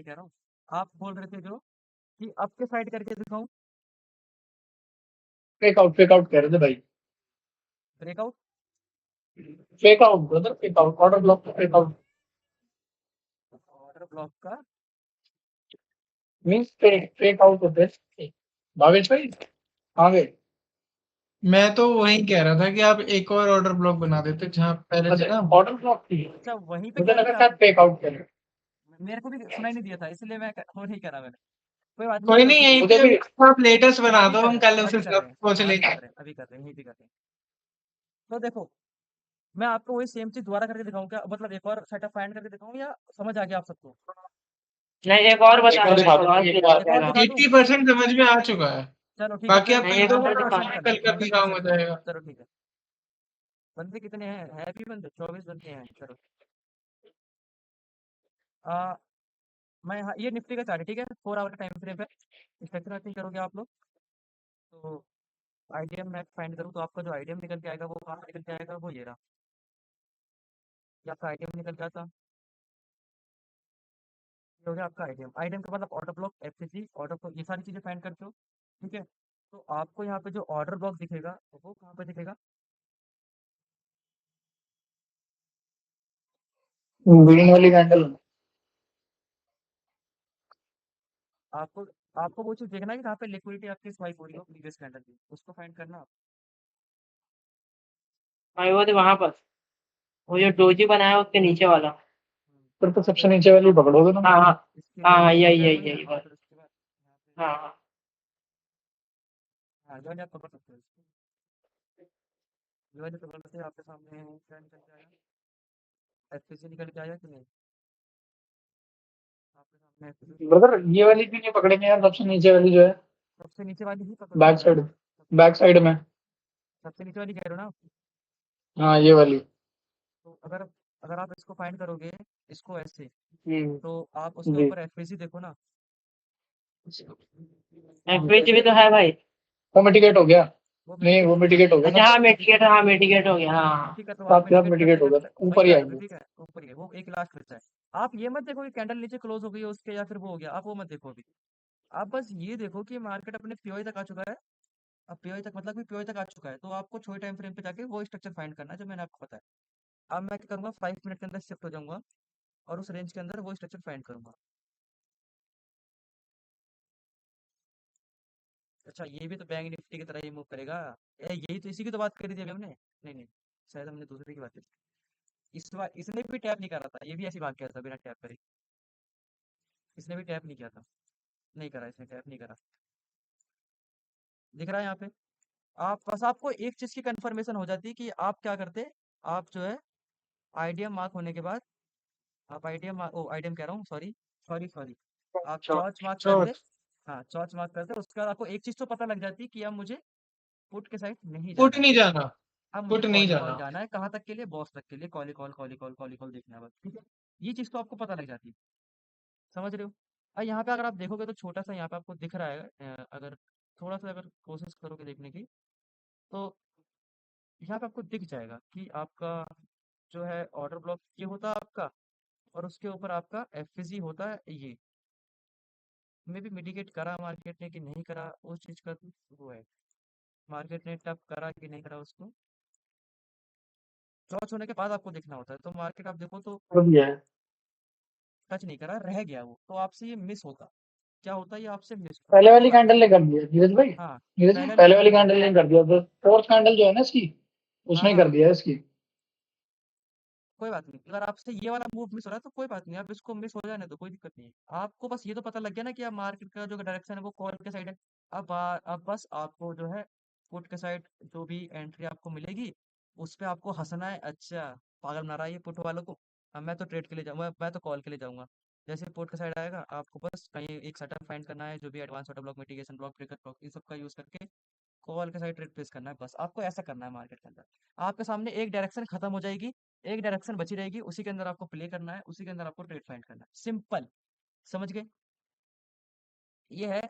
कह रहा हूँ, आप बोल रहे थे जो कि अप के साइड करके दिखाऊं, फेक आउट कह रहे थे भाई। Breakout. Fake out brother, fake out, order block fake out order block का मींस फेक आउट होते हैं। भावेश भाई आ गए। मैं तो वही कह रहा था कि आप एक और ऑर्डर ब्लॉक बना देते जहाँ पहले से अच्छा ना। ऑर्डर ब्लॉक थी, अच्छा वहीं पे मुझे क्या लगा दिया शायद आपने? फेक आउट कह रहे मेरे को भी सुनाई नहीं दिया था, इसलिए मैं वो नहीं करा मैंने। कोई बात नहीं, कोई चलो नहीं, ठीक है। यहीं मुझे पे भी। अभी आप लेटेस्ट हम बना अभी दो, कर हम रहे हैं, कल हम उसे अभी कर रहे हैं, से हम अभी लेंगे। कर रहे हैं, अभी कर रहे हैं, यहीं पे कर रहे हैं। तो देखो मैं आपको वही सेम चीज दोबारा करके दिखाऊं क्या, मतलब एक और सेटअप फाइंड करके दिखाऊं या समझ आ गया आप सबको? नहीं एक और बता एक और दो, दिखा एक दो, और एक फिर और एक और कहना। दिखा दूं? 80% समझ में आ चुका है। चलो ठीक है बाकी फिर आप नहीं कल एक दो और ना, 100% कल का भी काम हो 100%। जाएगा। चलो ठीक है। बंदे कितने हैं, है भी बंदे 24 बंदे हैं। चलो आ, मैं हाँ, ये निफ्टी का चार्ट है ठीक है, 4 आवर का टाइम फ्रेम है। स्ट्रक्चर मैपिंग करोगे आप लोग तो आईडीएम मैप फाइंड करूँ तो आपका जो आईडीएम निकल के आएगा वो कहाँ निकल के आएगा, वो ये रहा। ये आपका आईडीएम निकल जाता, ये हो गया आपका आईडीएम। आईडीएम का मतलब order block, FCC order block, ये सारी चीजें फाइंड करते हो। ठीक है, तो आपको यहाँ पे जो ऑर्डर ब्लॉक दिखेगा तो वो कहाँ पे दिखेगा? ग्रीन वाली कैंडल। आपको आपको वो चीज देखना है कि कहाँ पे लिक्विडिटी आपकी स्वाइप हो रही हो प्रीवियस कैंडल की, उसको फाइंड करना आप। भाई वो तो वहां पर, वो जो डोजी बनाया है उसके नीचे वाला। फिर तो हाँ सबसे तो नीचे वाली पकड़ोगे ना। हाँ हाँ इसके लिए हाँ, आपको यही ज्वाइन हो यही जाना यही और बस। फिर उसके बाद यहाँ पे हाँ हाँ। हाँ ज्वाइन आप पकड़ सकते हो इसको। ज्वाइन पकड़ से आपके सामने क्या निकल के आया, एफसीसी निकल के आया कि नहीं? आपके सामने एफसीसी ब्रदर ये वाली भी नहीं पकड़ेंगे यार, सबसे नीचे वाली जो है, सबसे नीचे वाली ही पकड़ो बैक ना। साइड, सबसे बैक नीचे साइड वाली, में। सबसे नीचे वाली कह रहे हो ना आप? हाँ ये वाली। तो अगर अगर आप इसको फाइंड करोगे, इसको ऐसे, हम्म, तो आप उसके जी। ऊपर एफपीसी देखो ना। एफपीजी भी तो है भाई। वो मिटिगेट हो गया। वो नहीं मिटिगेट वो हो गया, मिटिगेट हो गया अच्छा ना, हाँ मिटिगेट, हाँ मिटिगेट हो गया हाँ हाँ। ठीक है। तो आप साथ के साथ मिटिगेट करते मिटिगेट हो गया, करते तो वही ऊपर ही तो आएगा, आएंगे। ठीक है ऊपर ही है वो, एक लास्ट बचा है। आप ये मत देखो कि कैंडल नीचे क्लोज हो गई है उसके या फिर वो हो गया, आप वो मत देखो अभी। आप बस ये देखो कि मार्केट अपने पीओई तक आ चुका है। अब पीओई तक मतलब कि पीओई तक आ चुका है, तो आपको छोटे टाइम फ्रेम पे जाके वो स्ट्रक्चर फाइंड करना है जो मैंने आपको बताया। अब मैं क्या करूंगा, 5 मिनट के अंदर शिफ्ट हो जाऊंगा और उस रेंज के अंदर वो स्ट्रक्चर फाइंड करूंगा। अच्छा ये भी तो बैंक निफ्टी की तरह ही मूव करेगा। यही तो, इसी की तो बात करी थी अभी हमने। नहीं नहीं, शायद हमने दूसरे की बात की थी। इस बार इसने भी टैप नहीं करा था, ये भी ऐसी भाग गया था बिना टैप करे। इसने भी टैप नहीं किया था, नहीं करा, इसने टैप नहीं करा, दिख रहा है यहाँ पे। आप बस आपको एक चीज़ की कंफर्मेशन हो जाती है कि आप क्या करते, आप जो है आईडीएम मार्क होने के बाद, आप आईडीएम कह रहा हूँ, सॉरी सॉरी सॉरी, आप चॉच मार्क करते, हाँ चॉच मार्क करते, उसके बाद आपको एक चीज़ तो पता लग जाती है कि अब मुझे पुट के साइड नहीं पुट जाना है, नहीं जाना, अब पुट मुझे नहीं कॉल जाना। जाना है, कहाँ तक के लिए, बॉस तक के लिए, कॉल देखना है बस, ठीक है। ये चीज़ तो आपको पता लग जाती है, समझ रहे हो। और यहाँ पे अगर आप देखोगे तो छोटा सा यहाँ पे आपको दिख रहा है, अगर थोड़ा सा अगर कोशिश करोगे देखने की, तो यहाँ पे आपको दिख जाएगा कि आपका जो है ऑर्डर ब्लॉक ये होता है आपका, और उसके ऊपर आपका एफजी होता है ये, मे भी मिटिगेट करा मार्केट ने कि नहीं करा, उस चीज़ का तो वो है, मार्केट ने टप करा कि नहीं करा उसको, लॉन्च होने के बाद आपको देखना होता है। तो मार्केट आप देखो तो टच नहीं करा, रह गया वो, तो आपसे ये मिस होता, क्या होता है, ये आपसे मिस होता, पहले कोई वाली बात कैंडल नहीं। ने कर दिया धीरज भाई, हाँ धीरज भाई पहले वाली पहले वाली कैंडल, कैंडल ने कर दिया, तो फोर्थ कैंडल जो है ना इसकी, हाँ उसने हाँ कर दिया इसकी। कोई बात नहीं, अगर आपसे ये वाला मूव मिस हो रहा है तो कोई बात नहीं, आप इसको मिस हो जाने दो, कोई दिक्कत नहीं है। आपको बस ये तो पता लग गया ना कि अब मार्केट का जो डायरेक्शन है वो कॉल के साइड है। अब बस आपको जो है पुट के साइड जो भी एंट्री आपको मिलेगी उस पे आपको हंसना है, अच्छा पागल बना रहा है ये पुट वालों को, अब मैं तो ट्रेड के लिए जाऊंगा, मैं तो कॉल के लिए जाऊंगा। जैसे पुट का साइड आएगा आपको बस कहीं एक सेटअप फाइंड करना है, जो भी advance order block, mitigation block, breaker block, इन सब का यूज करके कॉल के साइड ट्रेड प्लेस करना है, बस आपको ऐसा करना है मार्केट के अंदर। आपके सामने एक डायरेक्शन खत्म हो जाएगी, एक डायरेक्शन बची रहेगी, उसी के अंदर आपको प्ले करना है, उसी के अंदर आपको ट्रेड फाइंड करना है, सिंपल, समझ गए। ये है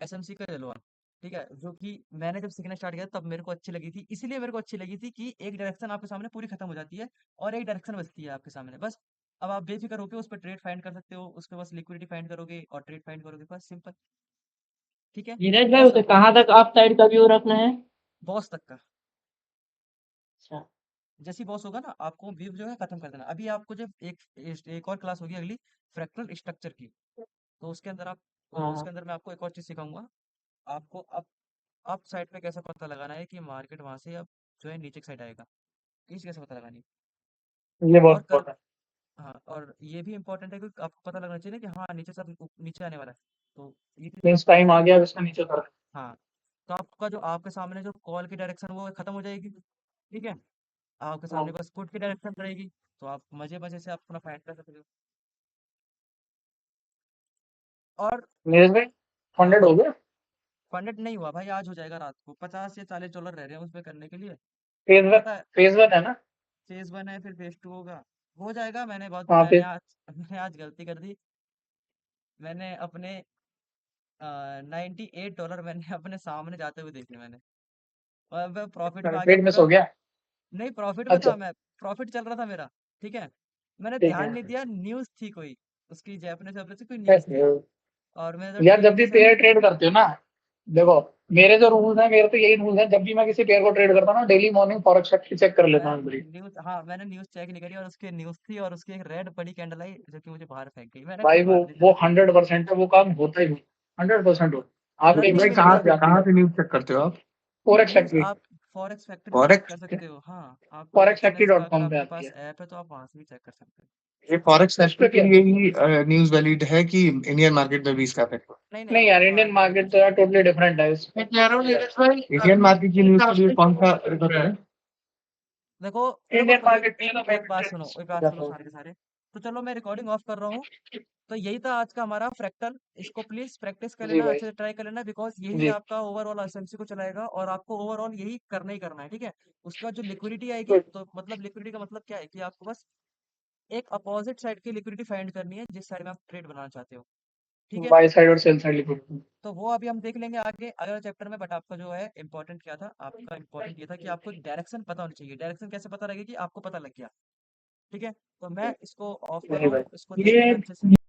एसएमसी का जलवा, ठीक है, जो कि मैंने जब सीखना स्टार्ट किया तब मेरे को अच्छी लगी थी, इसलिए मेरे को अच्छी लगी थी कि एक डायरेक्शन आपके सामने पूरी खत्म हो जाती है और एक डायरेक्शन बचती है आपके सामने, बस अब आप बेफिक्र होकर उस पर ट्रेड फाइंड कर सकते हो, उस पर बस लिक्विडिटी फाइंड करोगे और ट्रेड फाइंड करोगे, बस सिंपल, ठीक है। नीरज भाई बस उसे कहाँ तक आप साइड का व्यू रखना है? बॉस तक का, अच्छा। जैसी बॉस होगा ना आपको व्यू जो है खत्म कर देना। अभी आपको जब एक और क्लास होगी अगली फ्रैक्टल स्ट्रक्चर की, तो उसके अंदर आप, हाँ उसके हाँ। अंदर मैं आपको एक और चीज़ सिखाऊंगा, आपको अप साइड पे कैसे पता लगाना है कि मार्केट वहां से अब जो है नीचे की साइड आएगा, इस कैसे पता लगानी ये है। बहुत और कर, इंपॉर्टेंट हाँ और ये भी इंपॉर्टेंट है कि आपको पता लगना चाहिए ना कि हाँ नीचे से अब नीचे आने वाला है, तो ये चीज़ है, आपको टाइम पता आ लग, गया अब इसका नीचे उतर। हाँ तो आपका जो आपके सामने जो कॉल की डायरेक्शन वो खत्म हो जाएगी, ठीक है, आपके सामने बस पुट की डायरेक्शन रहेगी, तो आप मजे मजे से आप अपना फाइंड कर सकते हो। और नीरज भाई हाँ 100 हो गया। फंडेड नहीं हुआ भाई, आज हो जाएगा रात को, 50 या 40 डॉलर रह रहे हैं उस पर करने के लिए, पता है। फेज 1 है ना। फेज 1 है, फिर फेज 2 होगा, हो जाएगा। हाँ मैंने फिर आज मैंने आज गलती कर दी, मैंने अपने 98 डॉलर मैंने अपने सामने जाते हुए देखे मैंने, और मैं प्रॉफिट में आ गया ट्रेड मिस पूरा, हो गया। नहीं प्रॉफिट में अच्छा था मैं, प्रॉफिट चल रहा था मेरा, ठीक है, मैंने ठीक ध्यान है। नहीं दिया, न्यूज़ थी कोई, उसकी जैपनीज वेपनीज की कोई न्यूज़ थी, और मैंने जब यार ट्रेड जब भी जैसे, पेयर ट्रेड करते हो ना, देखो मेरे जो रूल्स हैं, मेरे तो यही रूल्स हैं, जब भी मैं किसी पेयर को ट्रेड करता हूँ ना, डेली मॉर्निंग फॉरेक्स चेक कर लेता मैं हूँ एक बारी। न्यूज़, हाँ मैंने न्यूज़ चेक नहीं करी, और उसकी न्यूज़ थी और उसकी एक रेड बड़ी कैंडल आई जो कि मुझे बाहर फेंक गई, मैंने भाई कोई वो बात नहीं वो चलो, 100% है, वो काम होता ही 100% हो। आप एक गलती भाई बार मेरी कहाँ हुई, चला कहाँ जाना। से न्यूज़ चेक करते हो आप? फोरेक्स न्यूज़ फैक्ट्री, आप फॉरेक्स फैक्ट्री से चेक फोरेक्स कर सकते हो, हाँ आप फॉरेक्स फैक्ट्री एक्सएलएस का डॉट अगर कॉम पे आपके आती पास है। ऐप है तो आप वहां से भी चेक कर सकते हैं। ये फॉरेक्स उस पे फैक्ट्री के क्या, लिए ही न्यूज़ वैलिड है कि इंडियन मार्केट में भी इसका इफेक्ट हो? नहीं नहीं नहीं वो यार तो इंडियन मार्केट में मार्केट कुछ तो नहीं यार होता। टोटली डिफरेंट है। मैं कह रहा हूँ नीरज भाई, इंडियन मार्केट की न्यूज़ के लिए कौन सा रेफर करें? देखो देखो इंडियन तो एक मार्केट में एक तो मैं एक बात सुनो, एक बात सुनो सारे के सारे, तो चलो मैं रिकॉर्डिंग ऑफ कर रहा हूँ। तो यही था आज का हमारा फ्रैक्टल, इसको प्लीज प्रैक्टिस कर जी लेना, भाई अच्छे से ट्राई कर लेना, बिकॉज यही जी। आपका ओवरऑल एसएमसी को चलाएगा, और आपको ओवरऑल यही करना ही करना है, ठीक है। उसके बाद जो लिक्विडिटी आएगी, तो मतलब लिक्विडिटी का मतलब क्या है कि आपको बस एक अपोजिट साइड की लिक्विडिटी फाइंड करनी है जिस साइड में आप ट्रेड बनाना चाहते हो, ठीक है। बाई साइड और सेल साइड लिक्विडिटी। तो वो अभी हम देख लेंगे आगे अगले चैप्टर में, बट आपका जो है इंपॉर्टेंट क्या था, आपका इंपॉर्टेंट ये था कि आपको डायरेक्शन पता होनी चाहिए। डायरेक्शन कैसे पता लगेगी, आपको पता लग गया, ठीक है। तो मैं इसको ऑफ कर नहीं रहा हूँ, भाई इसको देख लेना अच्छे से।